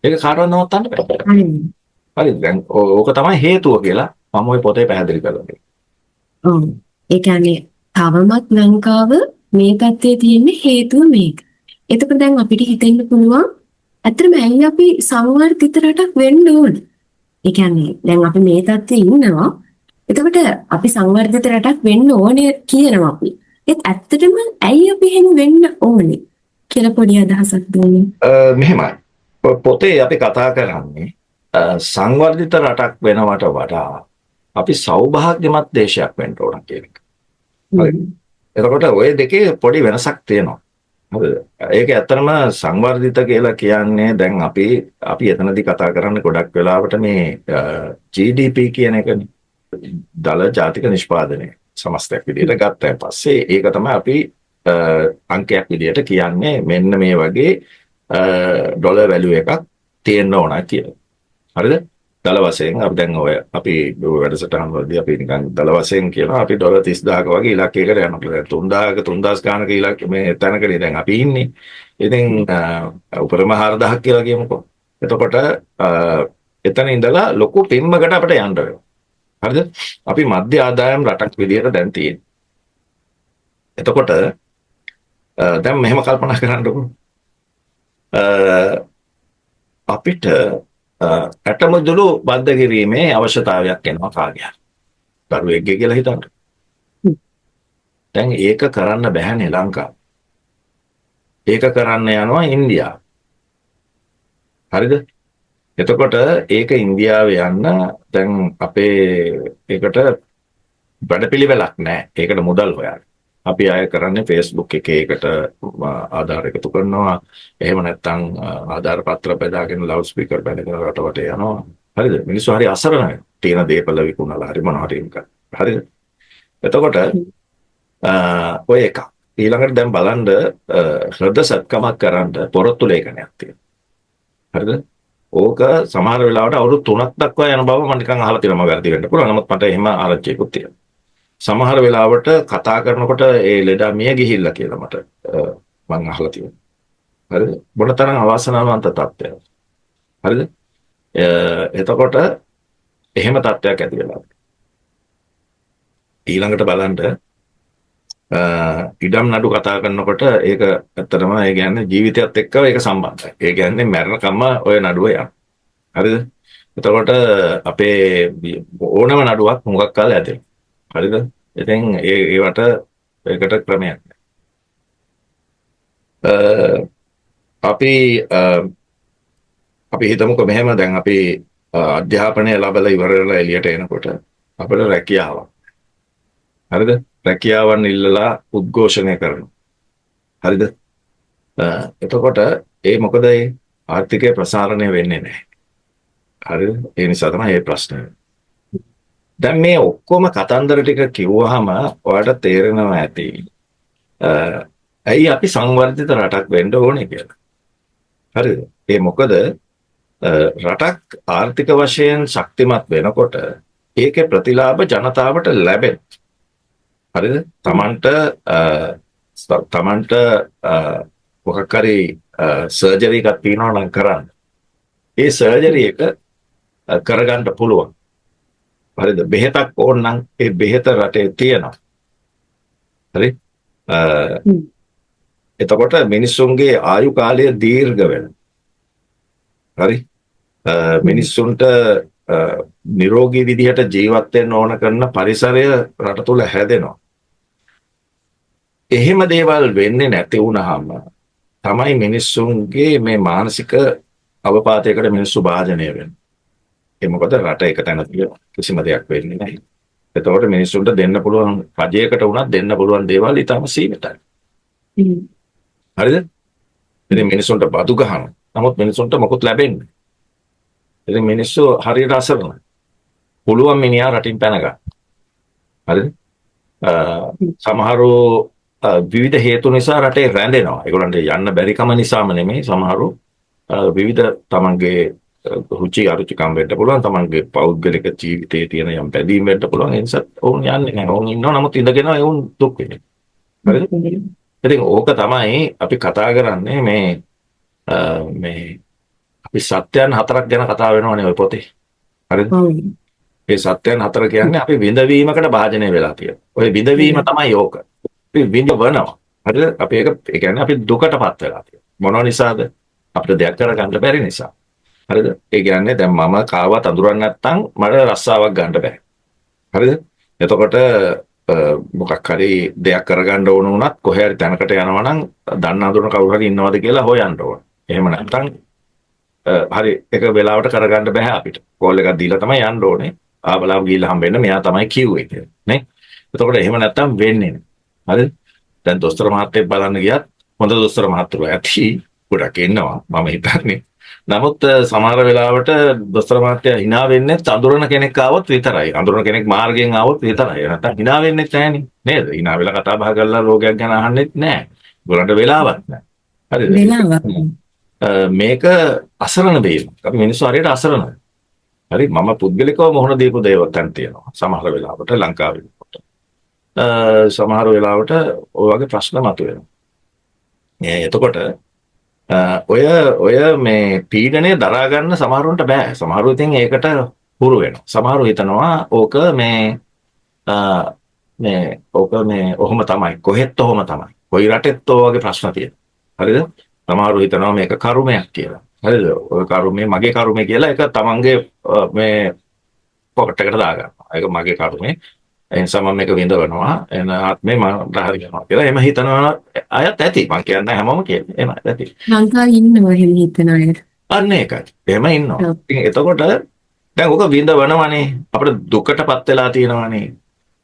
ඒක කාටවත් නවත්තන්න බෑ. හරිද? දැන් ඕක තමයි හේතුව කියලා මම ওই පොතේ පැහැදිලි කරලා තියෙනවා. ඒ කියන්නේ තවමත් ලංකාව මේ පැත්තේ තියෙන හේතුව මේක. එතකොට දැන් අපිට හිතෙන්න පුළුවන් ඇත්තටම ඇයි අපි සංවර්ධිත රටක් වෙන්න ඕන? ඒ කියන්නේ දැන් අපි මේ තත්ත්වයේ ඉන්නවා. එතකොට අපි සංවර්ධිත රටක් වෙන්න ඕනේ කියනවා අපි. ඒත් ඇත්තටම ඇයි අපි එහෙම වෙන්න ඕනේ කියලා පොඩි අදහසක් දුන්නේ. මෙහෙමයි. පොතේ අපි කතා කරන්නේ සංවර්ධිත රටක් වෙනවට වඩා අපි සෞභාග්‍යමත් දේශයක් වෙන්න ඕන කියන එක. හරි. එතකොට ওই දෙකේ පොඩි වෙනසක් තියෙනවා. හරිද? ඒක ඇත්තටම සංවර්ධිත කියලා කියන්නේ දැන් අපි එතනදී කතා කරන්නේ ගොඩක් වෙලාවට මේ GDP කියන එකනේ. දල ජාතික නිෂ්පාදනය සමස්තයක් විදිහට ගත්තාන් පස්සේ ඒක තමයි අපි අංකයක් විදිහට කියන්නේ මෙන්න මේ වගේ ඩොලර් වැලියු එකක් තියෙන්න ඕන කියලා. හරිද? දල වශයෙන් අපි දැන් ඔය අපි වැඩසටහන් වලදී අපි නිකන් දල වශයෙන් කියනවා අපි ඩොලර් 30000ක වගේ ඉලක්කයකට යනවා. 3000ක 3000 ගානක ඉලක්ක මේ තැනකදී දැන් අපි ඉන්නේ. ඉතින් උපරිම 4000ක් කියලා කියමුකෝ. එතකොට එතන ඉඳලා ලොකු පිම්මකට අපිට යන්න වෙනවා. හරිද? අපි මධ්‍ය ආදායම් රටක් විදිහට දැන් තියෙන්නේ. එතකොට දැන් මෙහෙම කල්පනා කරන්නකො. අපිට ඇටමුදුළු බද්ධ කිරීමේ අවශ්‍යතාවයක් එනවා කාගේ හරි. දරුවෙක්ගේ කියලා හිතන්න. දැන් ඒක කරන්න බැහැනේ ලංකාව. ඒක කරන්න යනවා ඉන්දියාව. හරිද? එතකොට ඒක ඉන්දියාවේ යන්න දැන් අපේ ඒකට වැඩපිළිවෙලක් නැහැ. ඒකට මුදල් හොයන්න. අපි අය කරන්නේ Facebook එකේ ඒකට ආධාර එකතු කරනවා. එහෙම නැත්නම් ආධාර පත්‍ර බෙදාගෙන ලවුඩ් ස්පීකර් බැඳගෙන රටවට යනවා. හරිද? මිනිස්සු හරි අසරණයි. තියෙන දේපල විකුණලා හරි මොනවා හරි එකක්. හරිද? එතකොට ඔය එක ඊළඟට දැන් බලන්න හෘද සත්කමක් කරන්න පොරොත්තු ලේඛනයක් තියෙනවා. හරිද? ඕක සමහර වෙලාවට අවුරුදු 3ක් දක්වා යන බව මම නිකන් අහලා තියෙනවා. මම වැරදි වෙන්න පුළුවන්. නමුත් මට එහෙම ආරංචියකුත් තියෙනවා. සමහර වෙලාවට කතා කරනකොට ඒ ලෙඩා මිය ගිහිල්ලා කියලා මට මම අහලා තියෙනවා. හරිද? මොනතරම් අවාසනාවන්ත තත්ත්වයක්. හරිද? එතකොට එහෙම තත්ත්වයක් ඇති වෙලා. ඊළඟට බලන්න ඉඩම් නඩු කතා කරනකොට ඒක ඇත්තටම ඒ කියන්නේ ජීවිතයත් එක්ක ඒක සම්බන්ධයි. ඒ කියන්නේ මරණකම්ම ඔය නඩුව යන. හරිද? එතකොට අපේ ඕනම නඩුවක් මොකක් කාලේ ඇදෙනවා. හරිද? ඉතින් ඒවට ඒකට ක්‍රමයක් අපි හිතමුකෝ මෙහෙම දැන් අපි අධ්‍යාපනය ලැබලා ඉවර වෙලා එළියට එනකොට අපිට රැකියාවක්. හරිද? රැකියාවන් ඉල්ලලා උද්ඝෝෂණය කරනවා. හරිද? එතකොට මොකද ඒ ආර්ථිකය ප්‍රසාරණය වෙන්නේ නැහැ. හරිද? ඒ නිසා තමයි මේ ප්‍රශ්නේ. දැන් මේ ඔක්කොම කතන්දර ටික කිව්වහම ඔයාලට තේරෙනවා ඇති. ඇයි අපි සංවර්ධිත රටක් වෙන්න ඕනේ කියලා. හරිද? මොකද රටක් ආර්ථික වශයෙන් ශක්තිමත් වෙනකොට ඒකේ ප්‍රතිලාභ ජනතාවට ලැබෙන. හරිද? තමන්ට මොකක් හරි සර්ජරි එකක් තියෙනවා නම් කරන්න. ඒ සර්ජරි එක කරගන්න පුළුවන්. හරිද? බෙහෙතක් ඕන නම් ඒ බෙහෙත රටේ තියෙනවා. හරි? එතකොට මිනිස්සුන්ගේ ආයු කාලය දීර්ඝ වෙනවා. හරි? මිනිස්සුන්ට නිරෝගී විදිහට ජීවත් වෙන්න ඕන කරන පරිසරය රට තුල හැදෙනවා. එහෙම දේවල් වෙන්නේ නැති වුනහම තමයි මිනිස්සුන්ගේ මේ මානසික අවපාතයකට මිනිස්සු භාජනය වෙන්නේ. මොකද රට එක තැන තියෙනවා. කිසිම දෙයක් වෙන්නේ නැහැ. එතකොට මිනිස්සුන්ට දෙන්න පුළුවන් රජයකට වුණත් දෙන්න පුළුවන් දේවල් ඊටම සීමිතයි. හරිද? ඉතින් මිනිස්සුන්ට බදු ගහනවා. නමුත් මිනිස්සුන්ට මොකුත් ලැබෙන්නේ. ඉතින් මිනිස්සු හරියට අසරණයි. පුළුවන් මිනිහා රටින් පැන ගන්න. හරිද? සමහරව විවිධ හේතු නිසා රටේ රැඳෙනවා. ඒගොල්ලන්ට යන්න බැරි කම නිසාම නෙමෙයි සමහරව විවිධ තමන්ගේ රුචි අරුචිකම් වෙන්න පුළුවන්. තමන්ගේ පෞද්ගලික ජීවිතයේ තියෙන යම් බැඳීම් වෙන්න පුළුවන්. ඒ නිසා ඔවුන් යන්නේ නැහැ. ඔවුන් ඉන්නවා නමුත් ඉඳගෙන ඔවුන් දුක් වෙන්නේ. හරිද? ඉතින් ඕක තමයි අපි කතා කරන්නේ මේ අපි සත්‍යයන් හතරක් ගැන කතා වෙනවනේ ඔය පොතේ. හරිද? මේ සත්‍යයන් හතර කියන්නේ අපි විඳවීමකට භාජනය වෙලා තියෙනවා. ඔය විඳවීම තමයි ඕක. අපි විඳවනවා. හරිද? අපි ඒ කියන්නේ අපි දුකටපත් වෙලා තියෙනවා. මොනවා නිසාද? අපිට දෙයක් කරගන්න බැරි නිසා. හරිද? ඒ කියන්නේ දැන් මම කාවත් අඳුරන්නේ නැත්නම් මට රස්සාවක් ගන්න බෑ. හරිද? එතකොට මොකක් හරි දෙයක් කරගන්න ඕන වුණත් කොහේ හරි තැනකට යනවා නම් දන්න අඳුරන කවුරු හරි ඉන්නවද කියලා හොයන්න ඕන. එහෙම නැත්නම් හරි එක වෙලාවට කරගන්න බෑ අපිට. කෝල් එකක් දීලා තමයි යන්න ඕනේ. ආවලාව ගිහිල්ලා හම්බෙන්න මෙයා තමයි කිව්වේ කියලා. නේ? එතකොට එහෙම නැත්නම් වෙන්නේ නැහැ. හරිද? දැන් දොස්තර මහත්තයෙක් බලන්න ගියත් හොඳ දොස්තර මහත්තුරු ඇති ගොඩක් ඉන්නවා මම හිතන්නේ. නමුත් සමහර වෙලාවට දොස්තර මහත්තයා hina වෙන්නේ අඳුරන කෙනෙක් ආවොත් විතරයි. අඳුරන කෙනෙක් මාර්ගයෙන් ආවොත් විතරයි. නැත්නම් hina වෙන්නේ නැහැනේ. නේද? hina වෙලා කතා බහ කරලා රෝගයක් ගැන අහන්නෙත් නැහැ. ඒගොල්ලන්ට වෙලාවක් නැහැ. හරිද? වෙලාවක්. මේක අසරණ වීම. අපි මිනිස්සු හරියට අසරණයි. හරි මම පුද්ගලිකව මොහොන දීපු දේවල් තැන් තියෙනවා. සමහර වෙලාවට ලංකාවේ. සමහර වෙලාවට ඔය වගේ ප්‍රශ්න මතුවෙනවා. එතකොට ඔය මේ පීඩනය දරා ගන්න සමහරුන්ට බෑ. සමහරු ඉතින් ඒකට හුරු වෙනවා. සමහරු හිතනවා ඕක මේ ඔහොම තමයි. කොහෙත් ඔහොම තමයි. කොයි රටෙත් ඔය වගේ ප්‍රශ්න තියෙනවා. හරිද? සමහරු හිතනවා මේක කරුමයක් කියලා. හරිද? ඔය කරුමේ මගේ කරුමේ කියලා ඒක තමන්ගේ මේ පොකට් එකට දාගන්නවා. ඒක මගේ කරුමේ. ඒ නිසා මම මේක විඳවනවා. එන ආත්මේ මම රහරි කරනවා කියලා. එහෙම හිතනවා අයත් ඇති. මම කියන්නේ හැමෝම කියන්නේ. එහෙම ඇති. ලංකාවේ ඉන්නවා එහෙම හිතන අය. අන්න ඒකයි. එහෙම ඉන්නවා. ඉතින් එතකොට දැන් ඔක විඳවනවනේ. අපිට දුකටපත් වෙලා තියෙනවනේ.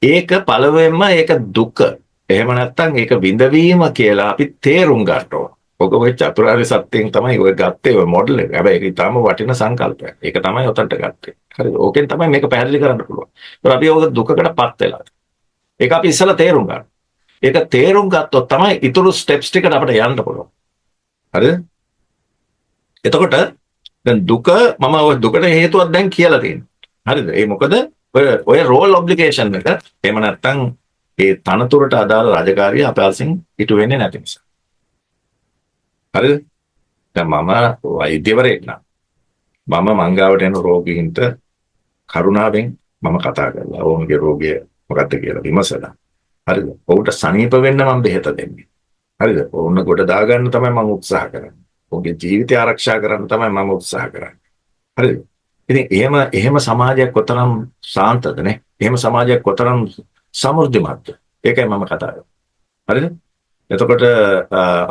ඒක පළවෙනිම ඒක දුක. එහෙම නැත්නම් ඒක විඳවීම කියලා අපි තේරුම් ගන්න ඕන. ඔක ඔය චතුරාර්ය සත්‍යයෙන් තමයි ඔය ගත්තේ ඔය මොඩල් එක. හැබැයි ඒක ඊටාම වටින සංකල්පයක්. ඒක තමයි උතන්ට ගත්තේ. හරිද? ඕකෙන් තමයි මේක පැහැදිලි කරන්න පුළුවන්. ඒත් අපි ඔක දුකකටපත් වෙලා. ඒක අපි ඉස්සලා තේරුම් ගන්න. ඒක තේරුම් ගත්තොත් තමයි ඊතුරු ස්ටෙප්ස් ටිකට අපිට යන්න පුළුවන්. හරිද? එතකොට දැන් දුක මම ඔය දුකට හේතුවක් දැන් කියලා තියෙනවා. හරිද? ඒ මොකද ඔය රෝල් ඔබ්ලිගේෂන් එක එහෙම නැත්නම් ඒ තනතුරට අදාළ රාජකාරිය අපහසින් ඉටු වෙන්නේ නැති නිසා. හරිද? දැන් මම වෛද්‍යවරයෙක් නම් මම මංගාවට එන රෝගීන්ට කරුණාවෙන් මම කතා කරලා ඔවුන්ගේ රෝගය මොකක්ද කියලා විමසලා. හරිද? ඔවුන්ට සනීප වෙන්න මම බෙහෙත දෙන්නේ. හරිද? ඔවුන් ගොඩ දාගන්න තමයි මම උත්සාහ කරන්නේ. ඔවුන්ගේ ජීවිතය ආරක්ෂා කරන්න තමයි මම උත්සාහ කරන්නේ. හරිද? ඉතින් එහෙම සමාජයක් කොතරම් සාන්තද නේ? එහෙම සමාජයක් කොතරම් සමෘද්ධිමත්ද? ඒකයි මම කතා කරන්නේ. හරිද? එතකොට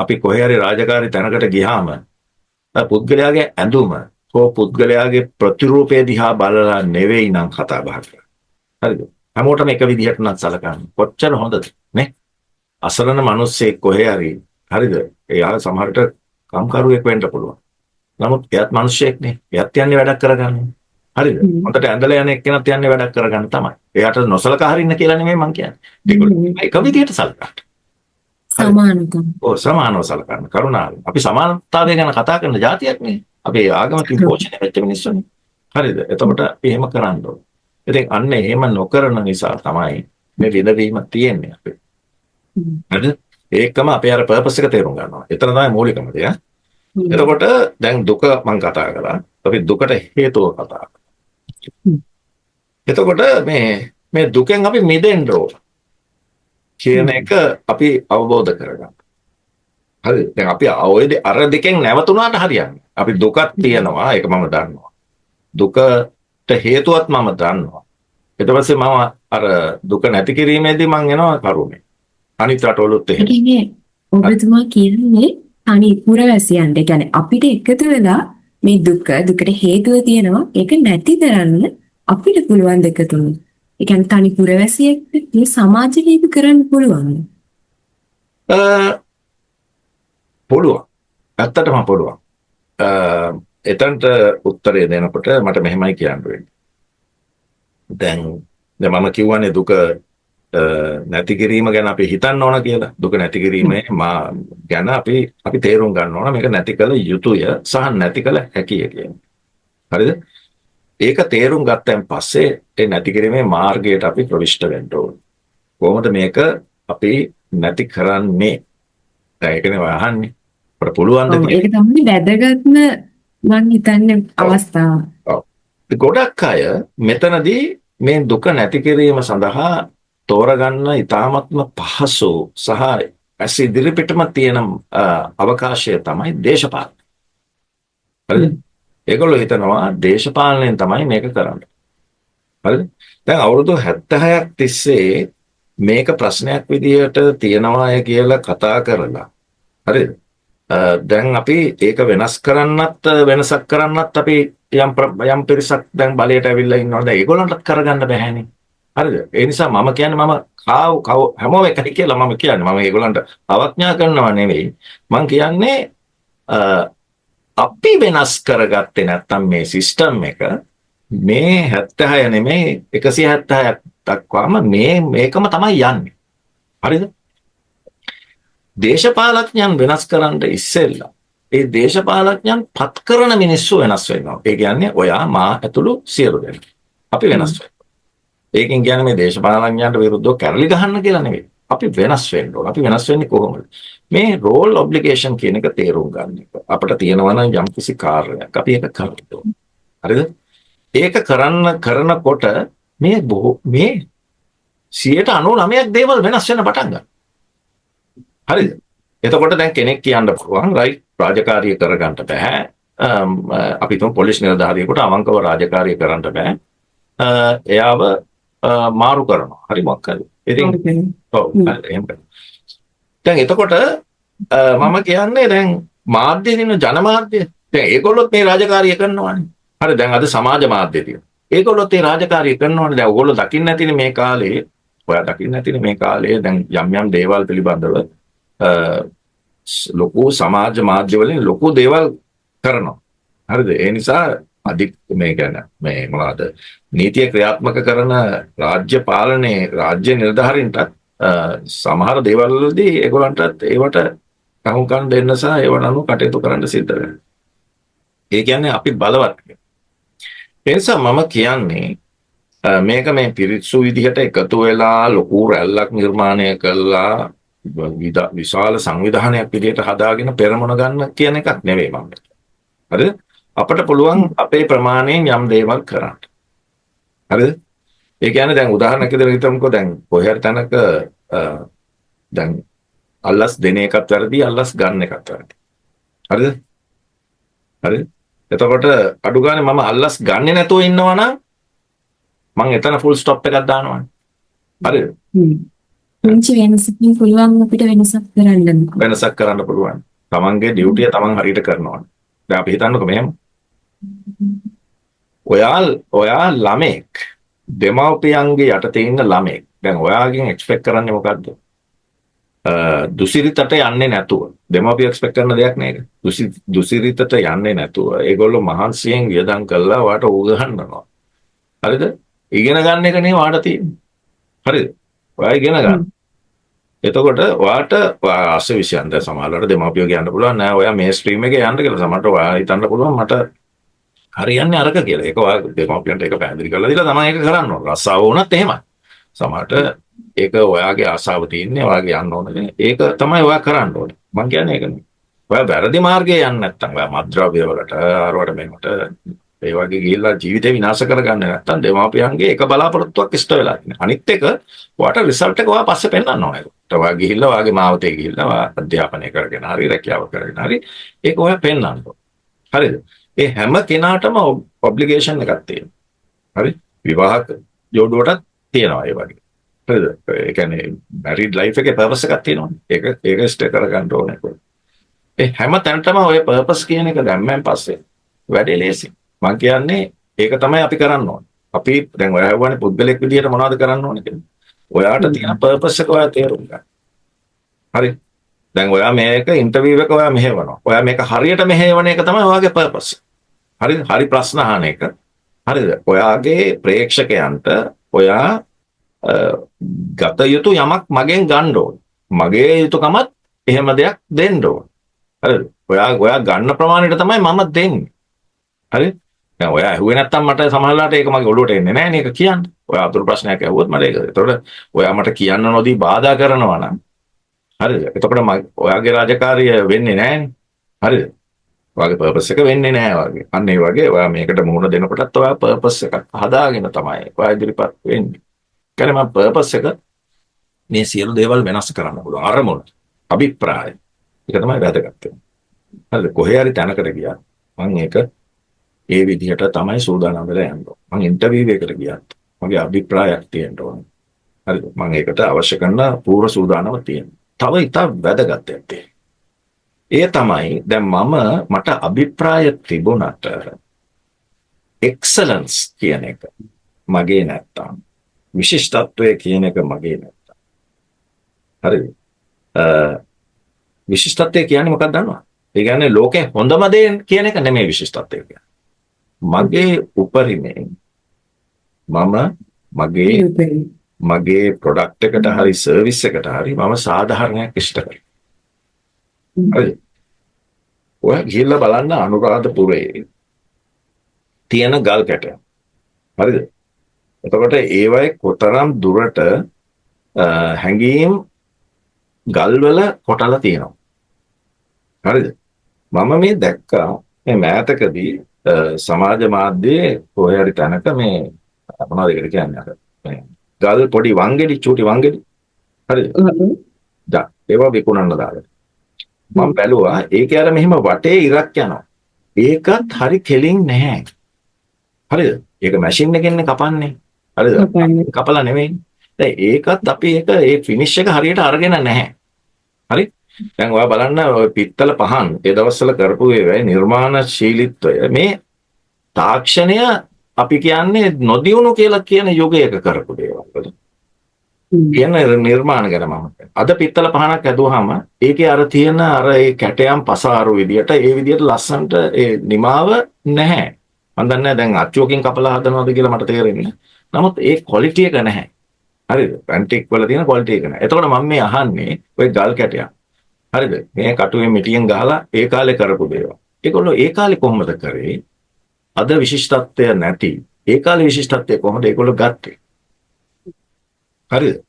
අපි කොහේ හරි රාජකාරී තැනකට ගියාම පුද්ගලයාගේ ඇඳුම හෝ පුද්ගලයාගේ ප්‍රතිරූපය දිහා බලලා නෙවෙයි නම් කතා බහ කරන්නේ. හරිද? හැමෝටම එක විදිහට නම් සලකන්නේ. කොච්චර හොඳද නේ? අසරණ මිනිස්සෙක් කොහේ හරි හරිද? එයා සමහරට කම්කරුවෙක් වෙන්න පුළුවන්. නමුත් එයාත් මිනිස්සෙක් නේ. එයාත් යන්නේ වැඩක් කරගන්න. හරිද? හොඳට ඇඳලා යන එක්කෙනත් යන්නේ වැඩක් කරගන්න තමයි. එයාට නොසලකා හරින්න කියලා නෙමෙයි මං කියන්නේ. ඒගොල්ලෝ එක විදිහට සලකන්න. සමානකම්. සමානව සලකන්න. කරුණාවෙන්. අපි සමානතාවය ගැන කතා කරන જાතියක් නේ. අපි ආගමකින් පෝෂණය වෙච්ච මිනිස්සුනේ. හරිද? එතකොට අපි එහෙම කරන්න ඕනේ. ඉතින් අන්න එහෙම නොකරන නිසා තමයි මේ විඳවීම තියෙන්නේ අපේ. හරිද? ඒකම අපේ අර පර්පස් එක තේරුම් ගන්නවා. එතන තමයි මූලිකම දේ. එතකොට දැන් දුක මම කතා කරා. අපි දුකට හේතුව කතා කරා. එතකොට මේ දුකෙන් අපි මිදෙන්න ඕන කියන එක අපි අවබෝධ කරගන්න. හරි. දැන් අපි අර දෙකෙන් නැවතුණාට හරියන්නේ. අපි දුකක් තියනවා. ඒක මම දන්නවා. දුකට හේතුවත් මම දන්නවා. ඊට පස්සේ මම අර දුක නැති කිරීමේදී මම එනවා කරුමේ. අනිත් රටවලුත් එහෙම. ඔබතුමා කියන්නේ තනි පුරවැසියන්ට. ඒ කියන්නේ අපිට එකතු වෙලා මේ දුකට හේතුව තියෙනවා. ඒක නැති කරන්න අපිට පුළුවන් දෙක තුන. ඒ කියන්නේ තනි පුරවැසියෙක්ට මේ සමාජීය කරන්න පුළුවන්. පුළුවන්. ඇත්තටම පුළුවන්. එතනට උත්තරය දෙනකොට මට මෙහෙමයි කියන්න වෙන්නේ. දැන් මම කියවනේ දුක නැති කිරීම ගැන අපි හිතන්න ඕන කියලා. දුක නැති කිරීමේ ගැන අපි තේරුම් ගන්න ඕන මේක නැති කළ යුතුය සහ නැති කළ හැකිය කියන්නේ. හරිද? ඒක තේරුම් ගත්තන් පස්සේ ඒ නැති කිරීමේ මාර්ගයට අපි ප්‍රවිෂ්ඨ වෙන්න ඕන. කොහොමද මේක අපි නැති කරන්නේ? දැන් ඒකනේ ඔය අහන්නේ. අපට පුළුවන් ද ඒක තමයි වැදගත්ම මම හිතන්නේ අවස්ථාව. ඔව්. ගොඩක් අය මෙතනදී මේ දුක නැති කිරීම සඳහා තෝරගන්න ඉතාමත්ම පහසු සහ ඇස් ඉදිරිපිටම තියෙන අවකාශය තමයි දේශපාලනය. හරිද? ඒගොල්ලෝ හිතනවා දේශපාලනයෙන් තමයි මේක කරන්නේ. හරිද? දැන් අවුරුදු 76ක් තිස්සේ මේක ප්‍රශ්නයක් විදියට තියනවාය කියලා කතා කරලා. හරිද? දැන් අපි ඒක වෙනස් කරන්නත් වෙනසක් කරන්නත් අපි යම් පිරිසක් දැන් බලයට ඇවිල්ලා ඉන්නවා. දැන් ඒගොල්ලන්ට කරගන්න බැහැනේ. හරිද? ඒ නිසා මම කියන්නේ මම කව හැමෝම එකයි කියලා මම කියන්නේ. මම ඒගොල්ලන්ට අවඥා කරනවා නෙවෙයි. මම කියන්නේ අපි වෙනස් කරගත්තේ නැත්තම් මේ සිස්ටම් එක මේ 76 නෙමෙයි 176ක් දක්වාම මේකම තමයි යන්නේ. හරිද? දේශපාලඥයන් වෙනස් කරන්න ඉස්සෙල්ලා ඒ දේශපාලඥයන් පත් කරන මිනිස්සු වෙනස් වෙනවා. ඒ කියන්නේ ඔයා මා ඇතුළු සියලු දෙනා. අපි වෙනස් වෙනවා. ඒකෙන් කියන්නේ මේ දේශපාලඥයන්ට විරුද්ධව කැරලි ගහන්න කියලා නෙවෙයි. අපි වෙනස් වෙන්න ඕන. අපි වෙනස් වෙන්නේ කොහොමද? මේ රෝල් ඔබ්ලිගේෂන් කියන එක තේරුම් ගන්න එක. අපිට තියෙනවා නම් යම්කිසි කාර්යයක් අපි ඒක කරන්න ඕන. හරිද? ඒක කරනකොට මේ 99% දේවල් වෙනස් වෙන්න පටන් ගන්නවා. හරිද? එතකොට දැන් කෙනෙක් කියන්න පුළුවන් රයිට් රාජකාරිය කරගන්න බෑ. අපි තුන් පොලිස් නිලධාරියෙකුට අවංකව රාජකාරිය කරන්න බෑ. එයාව මාරු කරනවා. හරි මොකක් හරි. ඉතින් ඔව් එහෙම කරනවා. දැන් එතකොට මම කියන්නේ දැන් මාධ්‍ය දින ජනමාධ්‍ය දැන් ඒගොල්ලොත් මේ රාජකාරිය කරනවානේ. හරි දැන් අද සමාජ මාධ්‍ය තියෙනවා. ඒගොල්ලොත් මේ රාජකාරිය කරනවානේ. දැන් ඕගොල්ලෝ දකින්න නැතිනේ මේ කාලේ. ඔයා දකින්න නැතිනේ මේ කාලේ දැන් යම් දේවල් පිළිබඳව ලොකු සමාජ මාධ්‍ය වලින් ලොකු දේවල් කරනවා. හරිද? ඒ නිසා මේ කියන්නේ මේ මොනවාද නීතිය ක්‍රියාත්මක කරන රාජ්‍ය පාලනයේ රාජ්‍ය නිලධාරීන්ට සමහර දේවල් වලදී ඒගොල්ලන්ටත් ඒවට අහුම්කම් දෙන්න සහ ඒව නමු කටයුතු කරන්න සිද්ධ වෙනවා. ඒ කියන්නේ අපි බලවත්. ඒ නිසා මම කියන්නේ මේක මේ පිරිත්සු විදිහට එකතු වෙලා ලොකු රැල්ලක් නිර්මාණය කළා විශාල සංවිධානයක් විදිහට හදාගෙන පෙරමුණ ගන්න කියන එකක් නෙවෙයි මම. හරිද? අපිට පුළුවන් අපේ ප්‍රමාණයෙන් යම් දේවල් කරන්න. හරිද? ඒ කියන්නේ දැන් උදාහරණයක් විදිහට හිතමුකෝ දැන් කොහේ හරි තැනක දැන් අල්ලස් දෙන එකත් වැරදි අල්ලස් ගන්න එකත් වැරදි. හරිද? හරිද? එතකොට අඩු ගානේ මම අල්ලස් ගන්නෙ නැතුව ඉන්නවා නම් මම එතන ෆුල් ස්ටොප් එකක් දානවා. හරිද? පුංචි වෙනසකින් පුළුවන් අපිට වෙනසක් කරන්න. වෙනසක් කරන්න පුළුවන්. තමන්ගේ ඩියුටිය තමන් හරියට කරනවා. දැන් අපි හිතන්නකෝ මෙහෙම. ඔයා ළමෙක් දෙමව්පියන්ගේ යටතේ ඉන්න ළමෙක්. දැන් ඔයාගෙන් එක්ස්පෙක්ට් කරන්නේ මොකද්ද? දුසිරිතට යන්නේ නැතුව. දෙමව්පිය එක්ස්පෙක්ට් කරන දෙයක් නේද? දුසිරිතට යන්නේ නැතුව. ඒගොල්ලෝ මහන්සියෙන් වියදම් කළා ඔයාට උගහන්නනවා. හරිද? ඉගෙන ගන්න එක නේ ඔයාට තියෙන්නේ. හරිද? ඔයා ඉගෙන ගන්න. එතකොට ඔයාට ආසෙ විශ්යන්ද සමහරවල්ලාට දෙමාපියෝ කියන්න පුළුවන් නෑ ඔයා මේ ස්ට්‍රීම් එකේ යන්න කියලා. සමහරට ඔයා හිතන්න පුළුවන් මට හරියන්නේ අරක කියලා. ඒක ඔයා දෙමාපියන්ට ඒක පැහැදිලි කරලා දීලා තමයි ඒක කරන්න ඕන. රස්සාව වුණත් එහෙමයි. සමහරට ඒක ඔයාගේ ආසාව තියෙන්නේ ඔයාගේ යන්න ඕනේ. ඒක තමයි ඔයා කරන්න ඕනේ. මම කියන්නේ ඒක නෙවෙයි. ඔයා වැරදි මාර්ගයේ යන්නේ නැත්නම් ඔයා මත්ද්‍රව්‍ය වලට ආරවට මේකට ඒ වගේ ගිහිල්ලා ජීවිතේ විනාශ කරගන්න නැත්නම් දෙමාපියන්ගේ එක බලාපොරොත්තුවක් ඉෂ්ට වෙලා තියෙනවා. අනිත් එක ඔයාට රිසල්ට් එක ඔයා පස්සේ පෙන්නන්න ඕනේ. ඔයා ගිහිල්ලා ඔයාගේ මාවතේ ගිහිල්ලා ඔයා අධ්‍යාපනය කරගෙන හරි රැකියාව කරගෙන හරි ඒක ඔයා පෙන්නන්න ඕනේ. හරිද? ඒ හැම කෙනාටම ඔබ්ලිගේෂන් එකක් තියෙනවා. හරි? විවාහක ජෝඩුවටත් තියෙනවා ඒ වගේ. හරිද? ඒ කියන්නේ මැරිඩ් ලයිෆ් එකේ පර්පස් එකක් තියෙනවා. ඒක ඉෂ්ට කරගන්න ඕනේ. ඒ හැම තැනටම ඔය පර්පස් කියන එක දැම්මෙන් පස්සේ වැඩේ ලේසි. මම කියන්නේ ඒක තමයි අපි කරන්න ඕනේ. අපි දැන් ඔය හවුවනේ පුද්ගලෙක් විදියට මොනවද කරන්න ඕනේ කියලා. ඔයාට තියෙන පර්පස් එක ඔයා තේරුම් ගන්න. හරි. දැන් ඔයා මේක ඉන්ටර්විව් එක ඔයා මෙහෙවනවා. ඔයා මේක හරියට මෙහෙවන එක තමයි ඔයාගේ පර්පස්. හරිද? හරි ප්‍රශ්න අහන එක. හරිද? ඔයාගේ ප්‍රේක්ෂකයන්ට ඔයා ගත යුතු යමක් මගෙන් ගන්න ඕනේ. මගේ යුතුයකමත් එහෙම දෙයක් දෙන්න ඕනේ. හරිද? ඔයා ගන්න ප්‍රමාණයට තමයි මම දෙන්නේ. හරි? දැන් ඔයා ඇහුවේ නැත්තම් මට සමහරවිට ඒක මගේ ඔළුවට එන්නේ නැහැ නේ ඒක කියන්න. ඔයා අතුරු ප්‍රශ්නයක් ඇහුවොත් මට ඒක. ඒතකොට ඔයා මට කියන්න නොදී බාධා කරනවා නම් හරිද? එතකොට ඔයාගේ රාජකාරිය වෙන්නේ නැහැනේ. හරිද? ඔයාගේ පර්පස් එක වෙන්නේ නැහැ වගේ. අන්න ඒ වගේ ඔයා මේකට මුහුණ දෙනකොටත් ඔයා පර්පස් එකක් හදාගෙන තමයි ඔයා ඉදිරිපත් වෙන්නේ. කියන්නේ මම පර්පස් එක මේ සියලු දේවල් වෙනස් කරන්න පුළුවන්. අරමුණ, අභිප්‍රාය. ඒක තමයි වැදගත් වෙන්නේ. හරිද? කොහේ හරි තැනකට ගියා. මම ඒක ඒ විදිහට තමයි සූදානම් වෙලා යන්නේ. මම ඉන්ටර්විව් එකකට ගියත් මගේ අභිප්‍රායක් තියෙන්න ඕනේ. හරිද? මම ඒකට අවශ්‍ය කරන පූර්ව සූදානම තියෙනවා. තව ඉතා වැදගත් දෙයක්. ඒ තමයි දැන් මට අභිප්‍රාය තිබුණට එක්සලන්ස් කියන එක මගේ නැත්තම් විශිෂ්ටත්වය කියන එක මගේ නැත්තම් හරිද? විශිෂ්ටත්වය කියන්නේ මොකක්ද දන්නවද? ඒ කියන්නේ ලෝකේ හොඳම දේ කියන එක නෙමෙයි විශිෂ්ටත්වය කියන්නේ. මගේ උපරිමයෙන් මගේ ප්‍රොඩක්ට් එකට හරි සර්විස් එකට හරි මම සාධාරණයක් ඉෂ්ට කරනවා. හරිද? ඔය ගිහිල්ලා බලන්න අනුරාධපුරේ තියෙන ගල් කැටයන්. හරිද? එතකොට ඒවයි කොතරම් දුරට හැංගීම් ගල්වල කොටලා තියෙනවා. හරිද? මම මේ දැක්කා මේ මෑතකදී සමාජ මාධ්‍යයේ කොහේ හරි තැනක මේ මොනවද ඒකට කියන්නේ අර මේ ගල් පොඩි වංගෙඩි චූටි වංගෙඩි. හරිද? ඒවා විකුණන්න දාලා. මම බැලුවා ඒකේ අර මෙහෙම වටේ ඉරක් යනවා. ඒකත් හරි කෙලින් නැහැ. හරිද? ඒක මැෂින් එකෙන් කපන්නේ. හරිද? කපලා නෙමෙයි. දැන් ඒකත් අපි ඒ ෆිනිෂ් එක හරියට අරගෙන නැහැ. හරි? දැන් ඔයා බලන්න ඔය පිත්තල පහන් ඒ දවස්වල කරපු ඒවායි නිර්මාණශීලීත්වය මේ තාක්ෂණය අපි කියන්නේ නොදියුණු කියලා කියන යුගයක කරපු දේවල්. කියන නිර්මාණ ගැන මම අද පිත්තල පහනක් ඇදුවාම ඒකේ අර තියෙන අර ඒ කැටයම් පසාරු විදියට ඒ විදියට ලස්සනට ඒ නිමාව නැහැ. මම දන්නේ නැහැ දැන් අච්චුවකින් කපලා හදනවද කියලා මට තේරෙන්නේ. නමුත් ඒ ක්වොලිටි එක නැහැ. හරිද? ඇන්ටික් වල තියෙන ක්වොලිටි එක නැහැ. එතකොට මම මේ අහන්නේ ඔය ගල් කැටයක්. හරිද? මේ කටුවේ මිටියෙන් ගහලා ඒ කාලේ කරපු දේවල්. ඒගොල්ලෝ ඒ කාලේ කොහොමද කරේ? අද විශිෂ්ටත්වය නැති ඒ කාලේ විශිෂ්ටත්වය කොහොමද ඒගොල්ලෝ ගත්තේ? හරිද?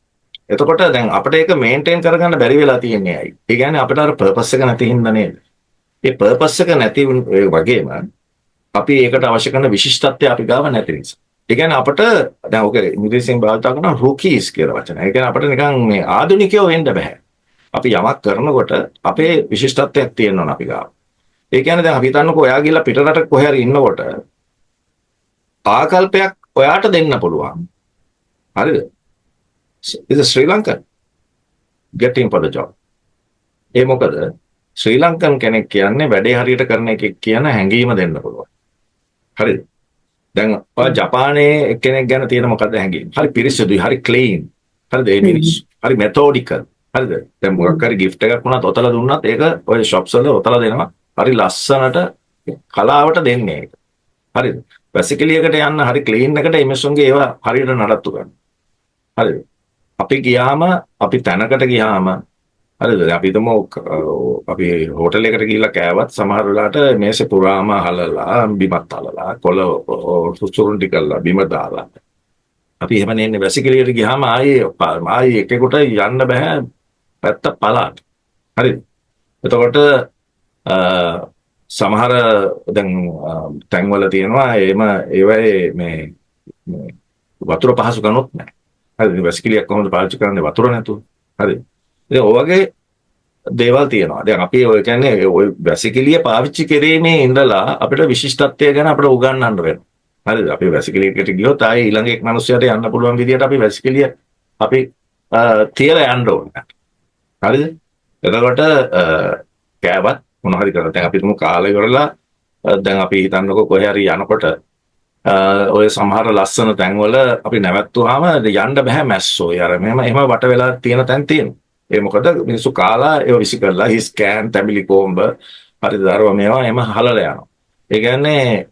එතකොට දැන් අපිට ඒක මේන්ටේන් කරගන්න බැරි වෙලා තියෙන්නේ ඇයි? ඒ කියන්නේ අපිට අර පර්පස් එක නැති හින්දා නේද? ඒ පර්පස් එක නැති වගේම අපි ඒකට අවශ්‍ය කරන විශිෂ්ටත්වය අපි ගාව නැති නිසා. ඒ කියන්නේ අපිට දැන් ඔක ඉංග්‍රීසියෙන් භාවිත කරන රූකීස් කියලා වචන. ඒ කියන්නේ අපිට නිකන් මේ ආධුනිකයෝ වෙන්න බෑ. අපි යමක් කරනකොට අපේ විශිෂ්ටත්වයක් තියෙනවා අපි ගාව. ඒ කියන්නේ දැන් අපි හිතන්නකෝ ඔයා ගිහලා පිටරට කොහේ හරි ඉන්නකොට ආකල්පයක් ඔයාට දෙන්න පුළුවන්. හරිද? Is a Sri Lankan getting for the job. ඒ මොකද ශ්‍රී ලංකන් කෙනෙක් කියන්නේ වැඩේ හරියට කරන එකෙක් කියන හැඟීම දෙන්න පුළුවන්. හරිද? දැන් ඔය ජපානයේ කෙනෙක් ගැන තියෙන මොකද්ද හැඟීම? හරි පිරිසිදුයි, හරි ක්ලීන්. හරිද? ඒ මිනිස්සු හරි මෙතෝඩිකල්. හරිද? දැන් මොකක් හරි gift එකක් වුණත් ඔතලා දුන්නත් ඒක ඔය shops වල ඔතලා දෙනවා. හරි ලස්සනට කලාවට දෙන්නේ ඒක. හරිද? වැසිකිලි එකට යන්න හරි ක්ලීන් එකට එමසුන්ගේ ඒවා හරියට නඩත්තු කරනවා. හරිද? අපි ගියාම අපි තැනකට ගියාම හරිද? අපි හිතමු අපි හෝටල් එකකට ගිහිල්ලා කෑවත් සමහර වෙලාවට මේසෙ පුරාම හලලා බිමත් හලලා කොළ සුසුරුන්ටි කරලා බිම දාලා අපි එහෙම නෙන්නේ වැසිකිළියට ගියාම ආයේ එකෙකුට යන්න බෑ පැත්ත පළාට. හරිද? එතකොට සමහර දැන් තැන්වල තියෙනවා ඒවයේ මේ වතුර පහසු ගන්නොත් නැහැ. හරිද? වැසිකිළියක් කොහොමද පාවිච්චි කරන්නේ වතුර නැතුව? හරිද? ඉතින් ඔයගේ දේවල් තියෙනවා. දැන් අපි ඔය කියන්නේ ඔය වැසිකිළිය පාවිච්චි කිරීමේ ඉඳලා අපිට විශිෂ්ටත්වය ගැන අපිට උගන්වන්න වෙනවා. හරිද? අපි වැසිකිළියකට ගියොත් ආයේ ඊළඟ එක් මිනිස්සුන්ට යන්න පුළුවන් විදියට අපි වැසිකිළිය අපි තියලා යන්න ඕනේ. හරිද? එතකොට කෑවත් මොන හරි කරලා දැන් අපි තුමු කාලේ ඉවරලා දැන් අපි හිතන්නකො කොහේ හරි යනකොට ඔය සමහර ලස්සන තැන්වල අපි නැවැත්තුවාම යන්න බෑ මැස්සෝ. යාර මෙහෙම වට වෙලා තියෙන තැන් තියෙනවා. ඒ මොකද මිනිස්සු කාලා ඒව විසි කරලා හිස් කෑන් තැඹිලි කොම්බ හරිද දරුවා මේවා එහෙම හලලා යනවා. ඒ කියන්නේ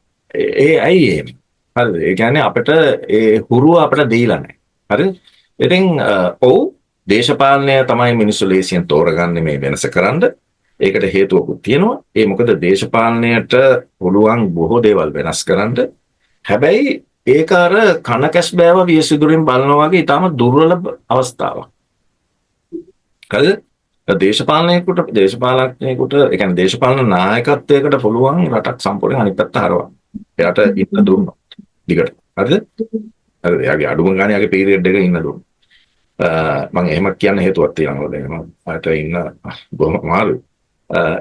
ඇයි එහෙම? හරිද? ඒ කියන්නේ අපිට ඒ හුරුව අපිට දීලා නැහැ. හරිද? ඉතින් ඔව් දේශපාලනය තමයි මිනිස්සු ලේසියෙන් තෝරගන්නේ මේ වෙනස කරන්න. ඒකට හේතුවකුත් තියෙනවා. ඒ මොකද දේශපාලනයට පුළුවන් බොහෝ දේවල් වෙනස් කරන්න. හැබැයි ඒක අර කන කැස් බෑව වියසිදුරින් බලනවා වගේ ඊටම දුර්වල අවස්ථාවක්. හරිද? දේශපාලනයකට ඒ කියන්නේ දේශපාලන නායකත්වයකට පුළුවන් රටක් සම්පූර්ණයෙන් අනිත් පැත්ත හරවන්න. එයාට ඉන්න දුන්නොත්. දිගට. හරිද? හරිද? එයාගේ අඩුම ගානේ යාගේ පීරියඩ් එක ඉන්න දුන්නොත්. මම එහෙම කියන්න හේතුවක් තියෙනවා. දැන් මම අත ඉන්න බොහොම අමාරුයි.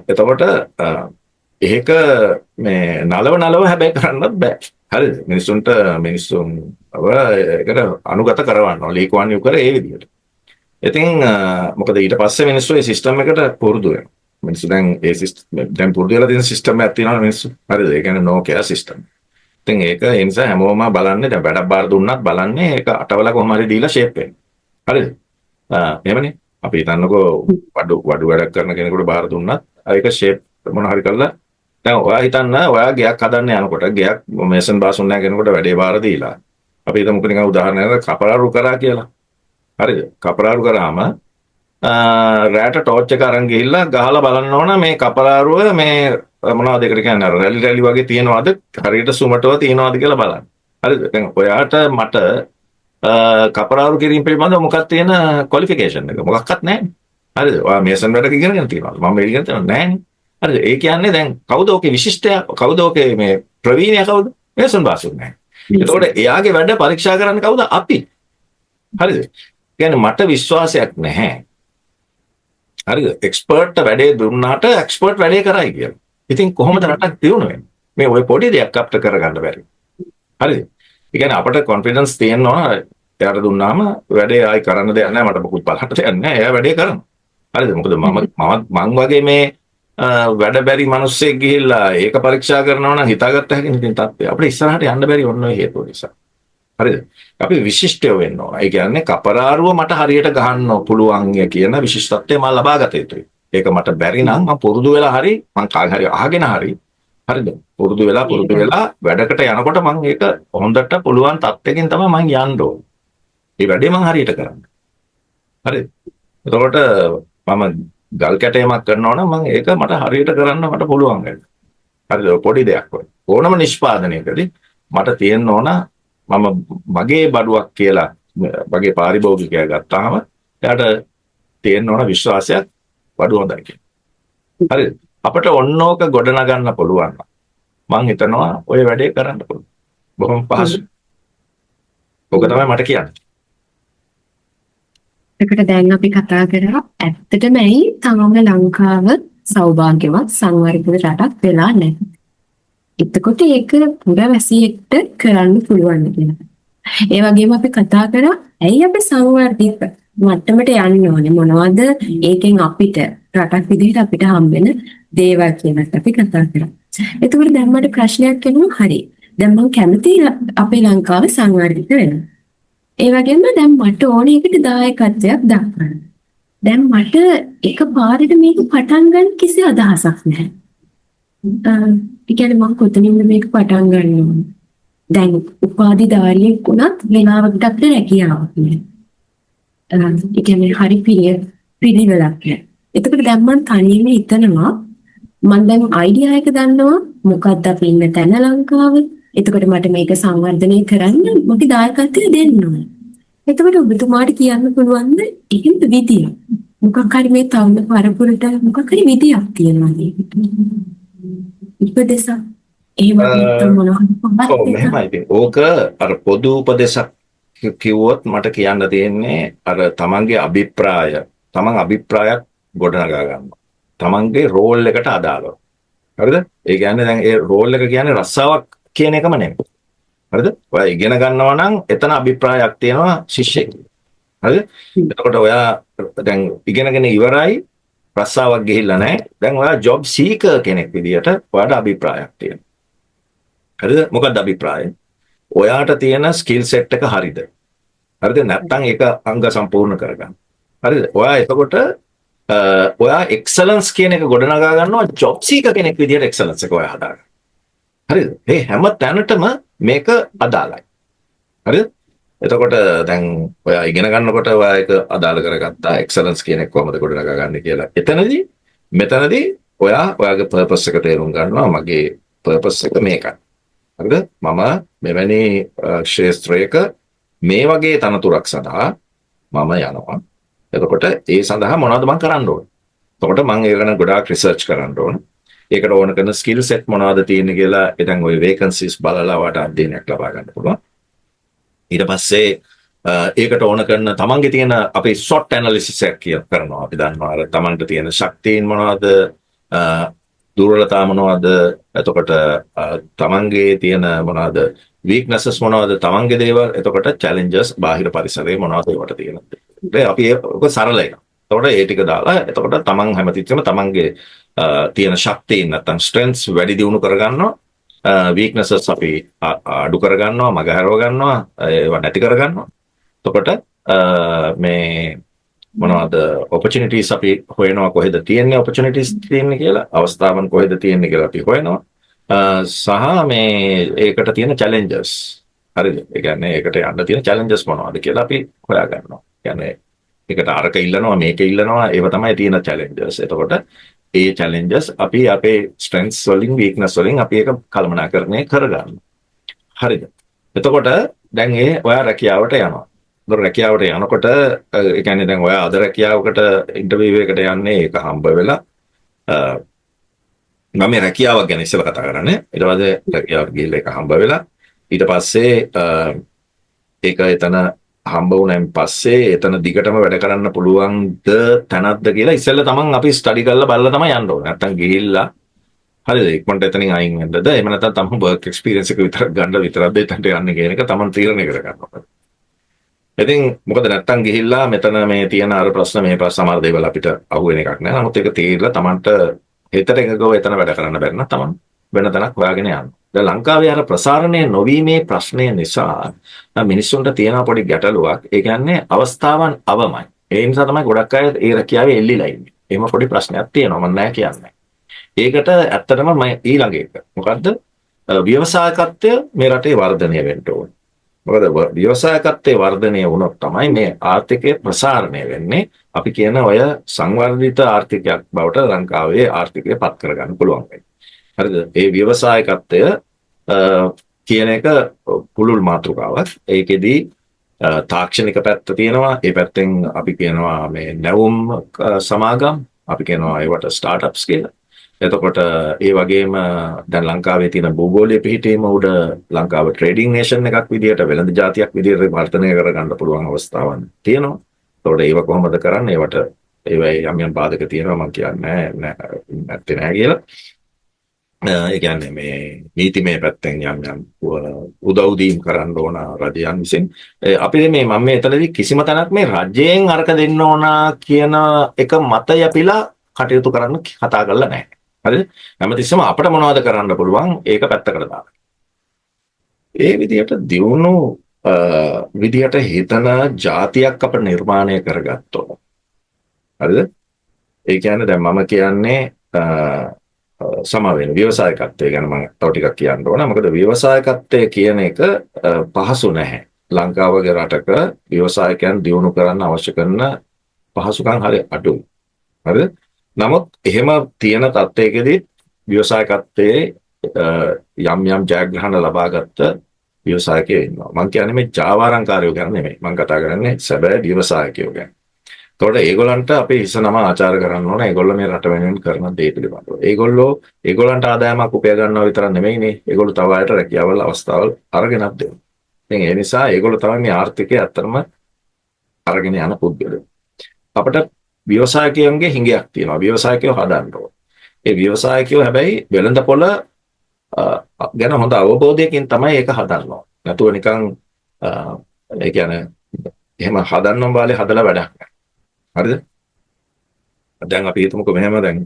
එතකොට ඒක මේ නලව හැබැයි කරන්නත් බෑ. හරිද? මිනිස්සුන් ඒකට අනුගත කරවන්න ඕන. ලීකුවන් යු කර ඒ විදිහට. ඉතින් මොකද ඊට පස්සේ මිනිස්සු ඒ සිස්ටම් එකට පුරුදු වෙනවා. මිනිස්සු දැන් පුරුදු වෙලා තියෙන සිස්ටම් එකක් තියෙනවා මිනිස්සු. හරිද? ඒ කියන්නේ නෝකියා සිස්ටම්. ඉතින් ඒක ඒ නිසා හැමෝම බලන්නේ දැන් වැඩක් බාර දුන්නත් බලන්නේ ඒක අටවල කොහොම හරි දීලා ෂේප් වෙන්න. හරිද? එහෙමනේ. අපි හිතන්නකෝ වඩු වැඩක් කරන කෙනෙකුට බාර දුන්නත් ඒක ෂේප් මොන හරි කරලා දැන් ඔයා හිතන්න ඔයා ගයක් හදන්න යනකොට ගයක් මේසන් බාසුන් නැහැ කෙනෙකුට වැඩේ බාර දීලා අපි හිතමුකෝ නිකන් උදාහරණයක් කපරාරු කරා කියලා. හරිද? කපරාරු කරාම රෑට ටෝච් එක අරන් ගිහිල්ලා ගහලා බලන්න ඕන මේ කපරාරුව මේ මොනවද ඒකට කියන්නේ රැලි වගේ තියනවාද හරියට සුමටව තියනවාද කියලා බලන්න. හරිද? දැන් ඔයාට මට කපරාරු කිරීම පිළිබඳව මොකක්ද තියෙන ක්වොලිෆිකේෂන් එක මොකක්වත් නැහැ. හරිද? ඔයා මේසන් වැඩක ඉගෙනගෙන තියෙනවද? මම ඉගෙන තියෙනව නැහැ. හරිද? ඒ කියන්නේ දැන් කවුද ඔකේ විශිෂ්ටය? කවුද ඔකේ මේ ප්‍රවීණයා කවුද? මේසන් බාසුන් නැහැ. එතකොට එයාගේ වැඩ පරීක්ෂා කරන්නේ කවුද? අපි. හරිද? කියන්නේ මට විශ්වාසයක් නැහැ. හරිද? එක්ස්පර්ට් වැඩේ දුන්නාට එක්ස්පර්ට් වැඩේ කරයි කියලා. ඉතින් කොහොමද රටක් දියුණු වෙන්නේ? මේ ඔය පොඩි දෙයක් අපිට කරගන්න බැරි. හරිද? ඒ කියන්නේ අපිට කොන්ෆිඩන්ස් තියෙනවා එයාට දුන්නාම වැඩේ ආයි කරන්න දෙයක් නැහැ මට මොකුත් බලන්න දෙයක් නැහැ. එයා වැඩේ කරනවා. හරිද? මොකද මම වගේ මේ වැඩ බැරි මිනිස්සෙක් ගිහිල්ලා ඒක පරීක්ෂා කරනවා නම් හිතාගත්ත හැකිනේ ඉතින් තත්ත්වය. අපිට ඉස්සරහට යන්න බැරි ඔන්න ඔය හේතුව නිසා. හරිද? අපි විශිෂ්ටය වෙන්න ඕන. ඒ කියන්නේ කපරාරුව මට හරියට ගහන්න පුළුවන් කියන විශිෂ්ටත්වය මම ලබා ගත යුතුයි. ඒක මට බැරි නම් මම පුරුදු වෙලා හරි මම කාගෙ හරි අහගෙන හරි හරිද? පුරුදු වෙලා වැඩකට යනකොට මම ඒක හොඳට පුළුවන් තත්ත්වකින් තමයි මම යන්න ඕන. මේ වැඩේ මම හරියට කරන්න. හරිද? එතකොට මම ගල් කැටයමක් කරනවා නම් මම ඒක මට හරියට කරන්න මට පුළුවන් වෙන්න. හරිද? පොඩි දෙයක් වගේ. ඕනම නිෂ්පාදනයකදී මට තියෙන්න ඕන මම මගේ බඩුවක් කියලා මගේ පාරිභෝගිකයා ගත්තාම එයාට තියෙන්න ඕන විශ්වාසයක් බඩුව හොඳයි කියලා. හරිද? අපිට ඕනෝක ගොඩනගන්න පුළුවන්. මම හිතනවා ওই වැඩේ කරන්න පුළුවන්. බොහොම පහසුයි. ඔක තමයි මට කියන්නේ. එකට දැන් අපි කතා කරා ඇත්තටමයි තාම ලංකාව සෞභාග්‍යවත් සංවර්ධිත රටක් වෙලා නැහැ. එතකොට ඒක පුරවැසියෙක්ට කරන්න පුළුවන් කියලා. ඒ වගේම අපි කතා කරා ඇයි අපි සංවර්ධිත මට්ටමට යන්න ඕනේ මොනවද ඒකෙන් අපිට රටක් විදිහට අපිට හම්බෙන දේවල් කියලාත් අපි කතා කරා. එතකොට දැන් මට ප්‍රශ්නයක් එනවා හරි. දැන් මම කැමති අපේ ලංකාව සංවර්ධිත වෙන්න. ඒ වගේම දැන් මට ඕනේ ඒකට දායකත්වයක් දක්වන්න. දැන් මට එකපාරට මේක පටන් ගන්න කිසි අදහසක් නැහැ. ඒ කියන්නේ මම කොතනින්ද මේක පටන් ගන්න ඕනේ? දැන් උපාධිධාරියෙක් වුණත් වෙලාවකට අපිට රැකියාවක් නෑ. ඒ කියන්නේ හරි පිළිවෙලක් නෑ. එතකොට දැන් මම තනියම හිතනවා මම දැන් අයිඩියා එක දන්නවා මොකක්ද අපි ඉන්න තැන ලංකාව. එතකොට මට මේක සංවර්ධනය කරන්න මගේ දායකත්වය දෙන්න ඕනේ. එතකොට ඔබතුමාට කියන්න පුළුවන්ද එහෙම විදියක්? මොකක් හරි මේ තවුන පරපුරට මොකක් හරි විදියක් තියෙනවා නේද? උපදේශ එහෙම මෙහෙමයි. ඕක අර පොදු උපදේශක් කිව්වොත් මට කියන්න තියෙන්නේ අර තමන්ගේ අභිප්‍රායක් ගොඩනගා ගන්නවා. තමන්ගේ රෝල් එකට අදාළව. හරිද? ඒ කියන්නේ දැන් ඒ රෝල් එක කියන්නේ රස්සාවක් කියන එකම නෙමෙයි. හරිද? ඔයා ඉගෙන ගන්නවා නම් එතන අභිප්‍රායක් තියෙනවා ශිෂ්‍යෙක්. හරිද? එතකොට ඔයා දැන් ඉගෙනගෙන ඉවරයි රස්සාවක් ගිහිල්ලා නැහැ. දැන් ඔයා ජොබ් සීකර් කෙනෙක් විදියට ඔයාට අභිප්‍රායක් තියෙනවා. හරිද? මොකක්ද අභිප්‍රායය? ඔයාට තියෙන ස්කිල් සෙට් එක හරිද? හරිද? නැත්නම් ඒක අංග සම්පූර්ණ කරගන්න. හරිද? ඔයා එතකොට ඔයා එක්සලන්ස් කියන එක ගොඩනගා ගන්නවා ජොබ් සීකර් කෙනෙක් විදියට එක්සලන්ස් එක ඔයා හදාගන්න. හරිද? මේ හැම තැනටම මේක අදාළයි. හරිද? එතකොට දැන් ඔයා ඉගෙන ගන්නකොට ඔයා ඒක අදාළ කරගත්තා එක්සලන්ස් කියන එක කොහොමද ගොඩනගා ගන්න කියලා. මෙතනදී ඔයා ඔයාගේ පර්පස් එක තේරුම් ගන්නවා මගේ පර්පස් එක මේකයි. හරිද? මම මෙවැනි ක්ෂේත්‍රයක මේ වගේ තනතුරක් සඳහා මම යනවා. එතකොට ඒ සඳහා මොනවද මම කරන්න ඕනේ? එතකොට මම ඒක ගැන ගොඩාක් රිසර්ච් කරන්න ඕනේ. ඒකට ඕන කරන ස්කිල් සෙට් මොනවද තියෙන්නේ කියලා ඉතින් ওই වේකන්සිස් බලලා වට අධ්‍යයනයක් ලබා ගන්න පුළුවන්. ඊට පස්සේ ඒකට ඕන කරන තමන්ගේ තියෙන අපි SWOT ඇනලිසිස් එකක් කරනවා. අපි දන්නවා අර තමන්ට තියෙන ශක්තියින් මොනවද දුර්වලතා මොනවද? එතකොට තමන්ගේ තියෙන මොනවද? weaknesses මොනවද? තමන්ගේ දේවල්. එතකොට challenges බාහිර පරිසරයේ මොනවද ඒවට තියෙනද? අපි ඒක සරල එක. එතකොට ඒ ටික දාලා එතකොට තමන් හැමතිස්සෙම තමන්ගේ තියෙන ශක්තියින් නැත්නම් strengths වැඩි දියුණු කරගන්නවා. weaknesses අපි අඩු කරගන්නවා, මගහැරව ගන්නවා, ඒවා නැති කරගන්නවා. එතකොට මේ මොනවද opportunities අපි හොයනවා, කොහෙද තියෙන්නේ opportunities තියෙන්නේ කියලා, අවස්ථාවන් කොහෙද තියෙන්නේ කියලා අපි හොයනවා. සහ මේ ඒකට තියෙන challenges, හරිද? ඒ කියන්නේ ඒකට යන්න තියෙන challenges මොනවද කියලා අපි හොයා ගන්නවා. කියන්නේ ඒකට අරක ඉල්ලනවා, මේක ඉල්ලනවා, ඒව තමයි තියෙන challenges. එතකොට ඒ challenges අපි අපේ strengths වලින් weakness වලින් අපි ඒක කළමනාකරණය කරගන්නවා. හරිද? එතකොට දැන් ඔයා රැකියාවට යනවා. රැකියාවට යනකොට ඒ කියන්නේ දැන් ඔයා අද රැකියාවකට ඉන්ටර්විව් එකට යන්නේ, ඒක හම්බ වෙලා මම මේ රැකියාවක් ගැන ඉස්සෙල්ලා කතා කරන්නේ. ඊට පස්සේ රැකියාවට ගිහිල්ලා ඒක හම්බ වෙලා ඊට පස්සේ ඒක එතන හම්බ වුණාන් පස්සේ එතන දිගටම වැඩ කරන්න පුළුවන්ද තැනක්ද කියලා ඉස්සෙල්ලා තමන් අපි ස්ටඩි කරලා බලලා තමයි යන්න ඕනේ. නැත්තම් ගිහිල්ලා හරිද ඉක්මනට එතනින් අයින් වෙන්නද? එහෙම නැත්නම් තමන් වර්ක් එක්ස්පීරියන්ස් එක විතරක් ගන්න විතරක්ද එතනට යන්නේ කියන එක තමන් තීරණය කර ගන්නවා. ඉතින් මොකද නැත්තම් ගිහිල්ලා මෙතන මේ තියෙන අර ප්‍රශ්න මේ ප්‍රශ්න සමහර දේවල් අපිට අහුවෙන එකක් නෑ. නමුත් ඒක තීරලා තමන්ට හිතට එකගව එතන වැඩ කරන්න බැරි නම් තමන් වෙන තැනක් හොයාගෙන යන්න. දැන් ලංකාවේ අර ප්‍රසාරණය නොවීමේ ප්‍රශ්නය නිසා මිනිස්සුන්ට තියෙන පොඩි ගැටලුවක්. ඒ කියන්නේ අවස්ථාවන් අවමයි. ඒ නිසා තමයි ගොඩක් අය ඒ රැකියාවේ එල්ලිලා ඉන්නේ. එහෙම පොඩි ප්‍රශ්නයක් තියෙනවා, මම නෑ කියන්නේ. ඒකට ඇත්තටම මම ඊළඟ එක මොකද්ද? ව්‍යවසායකත්වය මේ රටේ වර්ධනය වෙන්න ඕනේ. මොකද ව්‍යවසායකත්වයේ වර්ධනය වුණොත් තමයි මේ ආර්ථිකය ප්‍රසාරණය වෙන්නේ. අපි කියන ඔය සංවර්ධිත ආර්ථිකයක් බවට ලංකාවේ ආර්ථිකය පත් කරගන්න පුළුවන් වෙන්නේ. හරිද? ඒ ව්‍යවසායකත්වය කියන එක පුළුල් මාතෘකාවක්. ඒකෙදී තාක්ෂණික පැත්ත තියෙනවා. ඒ පැත්තෙන් අපි කියනවා මේ නැවුම් සමාගම්, අපි කියනවා ඒවට ස්ටාර්ට්අප්ස් කියලා. එතකොට ඒ වගේම දැන් ලංකාවේ තියෙන භූගෝලීය පිහිටීම උඩ ලංකාව ට්‍රේඩිං නේෂන් එකක් විදියට, වෙළඳ ජාතියක් විදියට වර්ධනය කරගන්න පුළුවන් අවස්ථාවන් තියෙනවා. එතකොට ඒව කොහොමද කරන්නේ? ඒවට ඒවයි යම් බාධක තියෙනවා, මම කියන්නේ නැත්තේ නෑ කියලා. ඒ කියන්නේ මේ නීතිමය පැත්තෙන් යම් උදව් දීම් කරන්න ඕන රජයන් විසින්. අපි මේ මම එතනදී කිසිම තැනක් මේ රජයෙන් අරක දෙන්න ඕන කියන එක මත යපිලා කටයුතු කරන්න කතා කරලා නැහැ. හරිද? හැමතිස්සෙම අපිට මොනවද කරන්න පුළුවන් ඒක පැත්තකට දාලා. ඒ විදිහට දියුණු විදිහට හිතන જાතියක් අපිට නිර්මාණය කරගත්තොත්. හරිද? ඒ කියන්නේ දැන් මම කියන්නේ සමාවෙන්න ව්‍යවසායකත්වය ගැන මම තව ටිකක් කියන්න ඕන. මොකද ව්‍යවසායකත්වය කියන එක පහසු නැහැ. ලංකාව වගේ රටක ව්‍යවසායකයන් දියුණු කරන්න අවශ්‍ය කරන පහසුකම් හරි අඩුයි. හරිද? නමුත් එහෙම තියෙන තත්ත්වයකදී ව්‍යවසායකත්වයේ යම් ජයග්‍රහණ ලබාගත්ත ව්‍යවසායකයෝ ඉන්නවා. මම කියන්නේ මේ ජාවාරම්කාරයෝ ගැන නෙමෙයි. මම කතා කරන්නේ සැබෑ ව්‍යවසායකයෝ ගැන. එතකොට ඒගොල්ලන්ට අපි ඉස්සනම ආචාර කරන්න ඕන. ඒගොල්ලෝ මේ රට වෙනුවෙන් කරන දේ පිළිබඳව. ඒගොල්ලන්ට ආදායමක් උපය ගන්නවා විතරක් නෙමෙයිනේ. ඒගොල්ලෝ තව අයට රැකියාවල් අවස්ථාවල් අරගෙනත් දෙනවා. ඉතින් ඒ නිසා ඒගොල්ලෝ තමයි මේ ආර්ථිකය ඇත්තටම අරගෙන යන පුද්ගලයෝ. අපිට ව්‍යවසායකයන්ගේ හිඟයක් තියෙනවා. ව්‍යවසායකයෝ හදන්න ඕන. ඒ ව්‍යවසායකයෝ හැබැයි වෙළඳපොළ ගැන හොඳ අවබෝධයකින් තමයි ඒක හදන්න ඕන. නැතුව නිකන් ඒ කියන්නේ එහෙම හදන්නම් බාලේ හදලා වැඩක් නැහැ. හරිද? දැන් අපි හිතමුකෝ මෙහෙම දැන්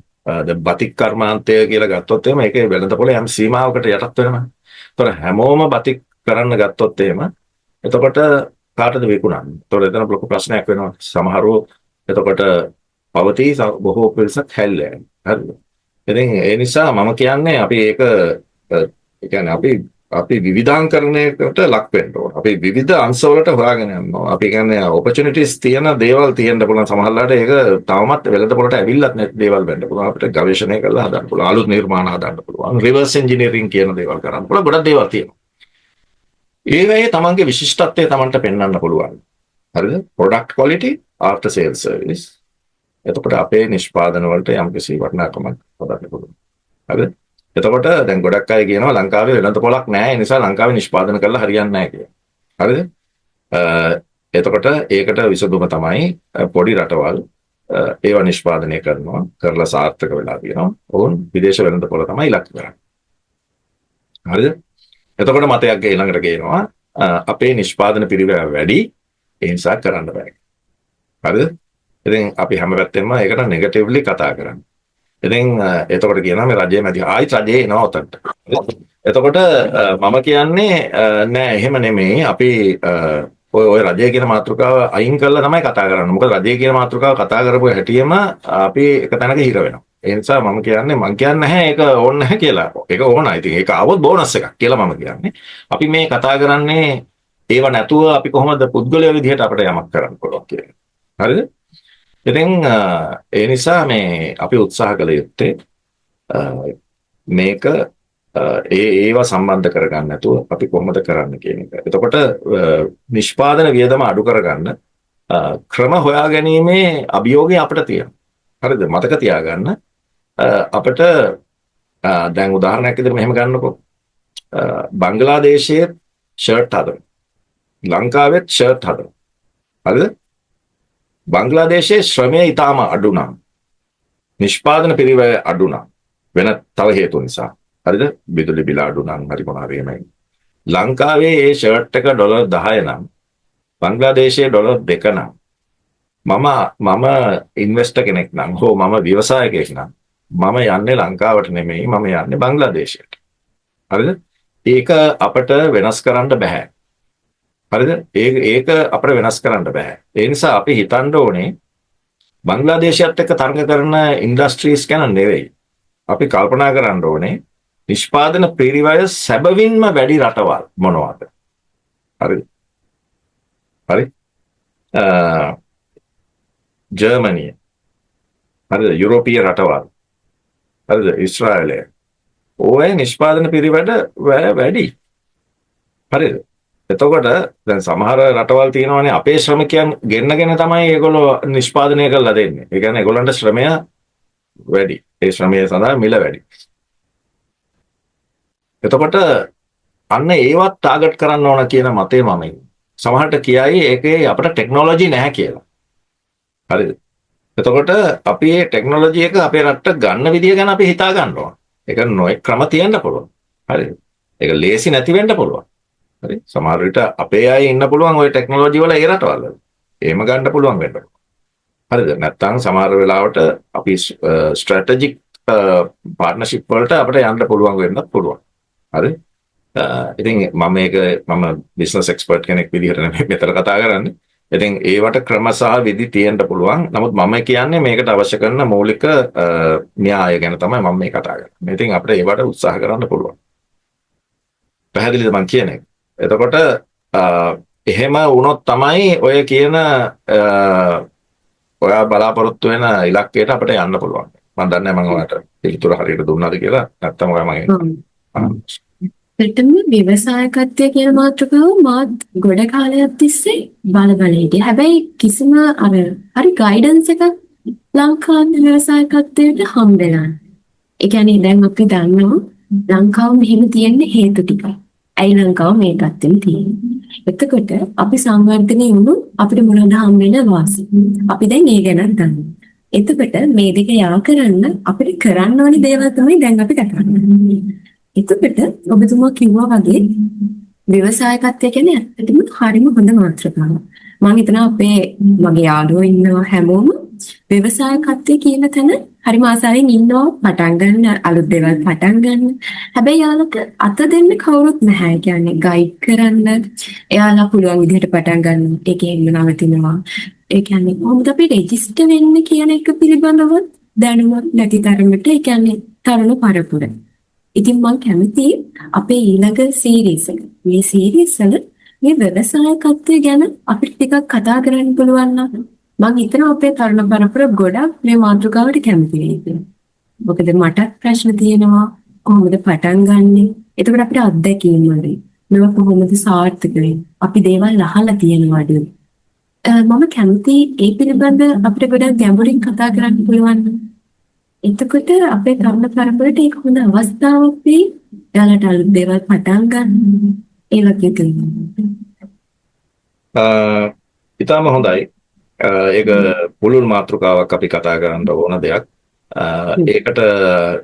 බතික් කර්මාන්තය කියලා ගත්තොත් එහෙම ඒකේ වෙළඳපොළ යම් සීමාවකට යටත් වෙනවා. ඒතොර හැමෝම බතික් කරන්න ගත්තොත් එහෙම එතකොට කාටද විකුණන්නේ? ඒතොර එතන ලොකු ප්‍රශ්නයක් වෙනවා. සමහරව එතකොට පවතී බොහෝ පිරිසක් හැල්ලෑ. හරිද? ඉතින් ඒ නිසා මම කියන්නේ අපි ඒක කියන්නේ අපි විවිධාංකරණයකට ලක් වෙන්න ඕන. අපි විවිධ අංශවලට හොයාගෙන යන්න ඕන. අපි කියන්නේ ඔපචුනිටිස් තියෙන දේවල් තියෙන්න පුළුවන්. සමහරවිට ඒක තවමත් වෙළඳපොළට ඇවිල්ලත් නැති දේවල් වෙන්න පුළුවන්. අපිට ගවේෂණය කරලා හදන්න පුළුවන්. අලුත් නිර්මාණ හදන්න පුළුවන්. රිවර්ස් එන්ජිනියරින් කියන දේවල් කරන්න පුළුවන්. ගොඩක් දේවල් තියෙනවා. ඒ වෙලේ තමන්ගේ විශිෂ්ටත්වය තමන්ට පෙන්වන්න පුළුවන්. හරිද? Product quality after sales service. එතකොට අපේ නිෂ්පාදන වලට යම්කිසි වටිනාකමක් හදන්න පුළුවන්. හරිද? එතකොට දැන් ගොඩක් අය කියනවා ලංකාවේ වෙළඳපොළක් නැහැ. ඒ නිසා ලංකාවේ නිෂ්පාදන කරලා හරියන්නේ නැහැ කියලා. හරිද? එතකොට ඒකට විසඳුම තමයි පොඩි රටවල් ඒවා නිෂ්පාදනය කරලා සාර්ථක වෙලා තියෙනවා. ඔවුන් විදේශ වෙළඳපොළ තමයි ඉලක්ක කරන්නේ. හරිද? එතකොට මතයක් ඊළඟට ගේනවා අපේ නිෂ්පාදන පිරිවැය වැඩි, ඒ නිසා කරන්න බෑ. හරිද? ඉතින් අපි හැම පැත්තෙම ඒකට නෙගටිව්ලි කතා කරන්නේ. ඉතින් එතකොට කියනවා මේ රජයේ මැදි ආයිත් රජයේ එනවා උතන්ට. එතකොට මම කියන්නේ නෑ එහෙම නෙමෙයි. අපි ඔය රජය කියන මාතෘකාව අයින් කරලා තමයි කතා කරන්නේ. මොකද රජය කියන මාතෘකාව කතා කරපුව හැටියෙම අපි එක තැනක හිර වෙනවා. ඒ නිසා මම කියන්නේ නැහැ ඒක ඕන නැහැ කියලා. ඒක ඕනයි. ඉතින් ඒක ආවොත් බෝනස් එකක් කියලා මම කියන්නේ. අපි මේ කතා කරන්නේ ඒව නැතුව අපි කොහොමද පුද්ගලයා විදිහට අපිට යමක් කරන්න පුළුවන් කියලා. හරිද? ඉතින් ඒ නිසා මේ අපි උත්සාහ කළ යුත්තේ මේක ඒවා සම්බන්ධ කරගන්න නැතුව අපි කොහොමද කරන්න කියන එක. එතකොට නිෂ්පාදන වියදම අඩු කරගන්න ක්‍රම හොයා ගැනීමේ අභියෝගය අපිට තියෙනවා. හරිද? මතක තියාගන්න අපිට දැන් උදාහරණයක් විදිහට මෙහෙම ගන්නකො. බංග්ලාදේශයේ ෂර්ට් හදනවා. ලංකාවෙත් ෂර්ට් හදනවා. හරිද? බංග්ලාදේශයේ ශ්‍රමය ඉතාම අඩු නම් නිෂ්පාදන පිරිවැය අඩු නම් වෙන තව හේතු නිසා හරිද විදුලි බිල අඩු නම් හරි මොනවා හරි ලංකාවේ ඒ ෂර්ට් එක ඩොලර් 10 නම් බංග්ලාදේශයේ ඩොලර් 2 නම් මම ඉන්වෙස්ටර් කෙනෙක් නම් හෝ මම ව්‍යවසායකයෙක් නම් මම යන්නේ ලංකාවට නෙමෙයි මම යන්නේ බංග්ලාදේශයට. හරිද? ඒක අපිට වෙනස් කරන්න බෑ. හරිද? ඒක අපිට වෙනස් කරන්න බෑ. ඒ නිසා අපි හිතන්න ඕනේ බංග්ලාදේශයත් එක්ක තරඟ කරන ඉන්ඩස්ට්‍රීස් ගැන නෙවෙයි. අපි කල්පනා කරන්න ඕනේ නිෂ්පාදන පිරිවැය සැබවින්ම වැඩි රටවල් මොනවද? හරිද? හරි? ජර්මනිය. හරිද? යුරෝපීය රටවල්. හරිද? ඊශ්‍රායලය. ඕවේ නිෂ්පාදන පිරිවැය වැඩි. හරිද? එතකොට දැන් සමහර රටවල් තියෙනවානේ අපේ ශ්‍රමිකයන් ගෙන්නගෙන තමයි ඒගොල්ලෝ නිෂ්පාදනය කරලා දෙන්නේ. ඒ කියන්නේ ඒගොල්ලන්ට ශ්‍රමය වැඩි. ඒ ශ්‍රමය සඳහා මිල වැඩි. එතකොට අන්න ඒවත් ටාගට් කරන්න ඕන කියන මතේ මම ඉන්නේ. සමහරට කියයි ඒකේ අපිට ටෙක්නොලොජි නැහැ කියලා. හරිද? එතකොට අපි මේ ටෙක්නොලොජි එක අපේ රටට ගන්න විදිය ගැන අපි හිතා ගන්න ඕන. ඒක නොයෙක් ක්‍රම තියෙන්න පුළුවන්. හරිද? ඒක ලේසි නැති වෙන්න පුළුවන්. හරි සමහර විට අපේ අය ඉන්න පුළුවන් ওই ටෙක්නොලොජි වල ඒ රටවල. එහෙම ගන්න පුළුවන් වෙන්න. හරිද? නැත්නම් සමහර වෙලාවට අපි ස්ට්‍රැටජික් පාර්ට්නර්ෂිප් වලට අපිට යන්න පුළුවන් වෙන්නත් පුළුවන්. හරි? ඉතින් මම බිස්නස් එක්ස්පර්ට් කෙනෙක් විදිහට නෙමෙයි මෙතන කතා කරන්නේ. ඉතින් ඒවට ක්‍රම සහ විදි තියෙන්න පුළුවන්. නමුත් මම කියන්නේ මේකට අවශ්‍ය කරන මූලික න්‍යාය ගැන තමයි මම මේ කතා කරන්නේ. ඉතින් අපිට ඒවට උත්සාහ කරන්න පුළුවන්. පැහැදිලිද මම කියන්නේ? එතකොට එහෙම වුණොත් තමයි ඔය කියන ඔයා බලාපොරොත්තු වෙන ඉලක්කයට අපිට යන්න පුළුවන්. මම දන්නේ නැහැ මම ඔයාලට පිළිතුර හරියට දුන්නාද කියලා. නැත්තම් ඔයා මගෙන් පිටම ව්‍යවසායකත්වය කියන මාතෘකාව මාත් ගොඩ කාලයක් තිස්සේ බල හිටියේ. හැබැයි කිසිම හරි ගයිඩන්ස් එකක් ලංකාවේ ව්‍යවසායකත්වයට හම්බෙලා නැහැ. ඒ කියන්නේ දැන් අපි දන්නවා ලංකාව මෙහෙම තියෙන හේතු ටිකක්. ඇයි ලංකාව මේ පැත්තෙම තියෙන්නේ? එතකොට අපි සංවර්ධනය වුණු අපිට මොනවද හම්බෙන වාසි? අපි දැන් ඒ ගැන දන්නවා. එතකොට මේ දෙක යා කරන්න අපිට කරන්න ඕනි දේවල් තමයි දැන් අපි කතා කරන්නේ. එතකොට ඔබතුමා කිව්වා වගේ ව්‍යවසායකත්වය කියන්නේ ඇත්තටම හරිම හොඳ මාතෘකාවක්. මම හිතනවා මගේ යාළුවෝ ඉන්නවා හැමෝම ව්‍යවසායකත්වය කියන තැන හරිම ආසාවෙන් ඉන්නවා පටන් ගන්න අලුත් දේවල් පටන් ගන්න. හැබැයි යාළුවට අත දෙන්න කවුරුත් නැහැ. ඒ කියන්නේ ගයිඩ් කරන්න එයාලා පුළුවන් විදිහට පටන් ගන්න. ඒකේ නවතිනවා. ඒ කියන්නේ කොහොමද අපි රෙජිස්ටර් වෙන්න කියන එක පිළිබඳව දැනුමක් නැති තරමට ඒ කියන්නේ තරුණ පරපුර. ඉතින් මම කැමතියි අපේ ඊළඟ සීරීස් එක. මේ සීරීස් වල මේ ව්‍යවසායකත්වය ගැන අපිට ටිකක් කතා කරන්න පුළුවන් නම් මම හිතනවා අපේ තරුණ පරපුර ගොඩක් මේ මාතෘකාවට කැමති වෙයි කියලා. මොකද මට ප්‍රශ්න තියෙනවා කොහොමද පටන් ගන්නෙ? එතකොට අපිට අත්දැකීම් වලින් මේවා කොහොමද සාර්ථක වෙන්නේ? අපි දේවල් අහලා තියෙනවද? මම කැමති ඒ පිළිබඳ අපිට ගොඩක් ගැඹුරින් කතා කරන්න පුළුවන්. එතකොට අපේ තරුණ පරපුරට ඒක හොඳ අවස්ථාවක් වෙයි. එයාලට අලුත් දේවල් පටන් ගන්න. ඒ වගේ දේවල්. ඊටම හොඳයි. ඒක පුළුල් මාතෘකාවක් අපි කතා කරන්න ඕන දෙයක්. ඒකට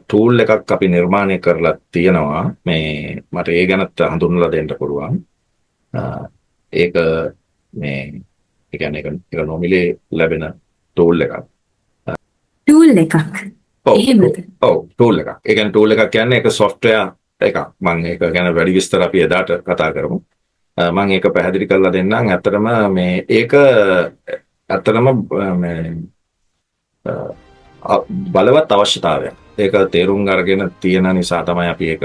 ටූල් එකක් අපි නිර්මාණය කරලා තියෙනවා. මේ මට ඒ ගැනත් හඳුන්වලා දෙන්න පුළුවන්. ඒක මේ ඒ කියන්නේ ඒක නොමිලේ ලැබෙන ටූල් එකක්. ටූල් එකක්. එහෙමද? ඔව් ටූල් එකක්. ඒ කියන්නේ ටූල් එකක් කියන්නේ ඒක software එකක්. මම ඒක ගැන වැඩි විස්තර අපි එදාට කතා කරමු. මම ඒක පැහැදිලි කරලා දෙන්නම්. ඇත්තටම මේ ඒක ඇත්තටම මේ බලවත් අවශ්‍යතාවයක්. ඒක තේරුම් අරගෙන තියෙන නිසා තමයි අපි ඒක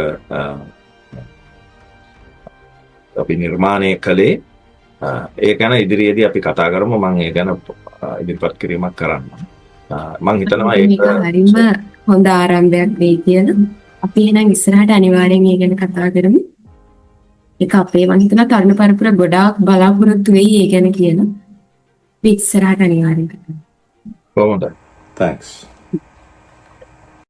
අපි නිර්මාණය කළේ. ඒ ගැන ඉදිරියේදී අපි කතා කරමු. මම ඒ ගැන ඉදිරිපත් කිරීමක් කරන්න. මම හිතනවා මේක හරිම හොඳ ආරම්භයක් වෙයි කියලා. අපි එහෙනම් ඉස්සරහට අනිවාර්යෙන් මේ ගැන කතා කරමු. ඒක අපේ මම හිතනවා තරුණ පරපුර ගොඩාක් බලාපොරොත්තු වෙයි ඒ ගැන කියලා. අපි ඉස්සරහට අනිවාර්යෙන් කතා කරමු. කොහොමද? Thanks.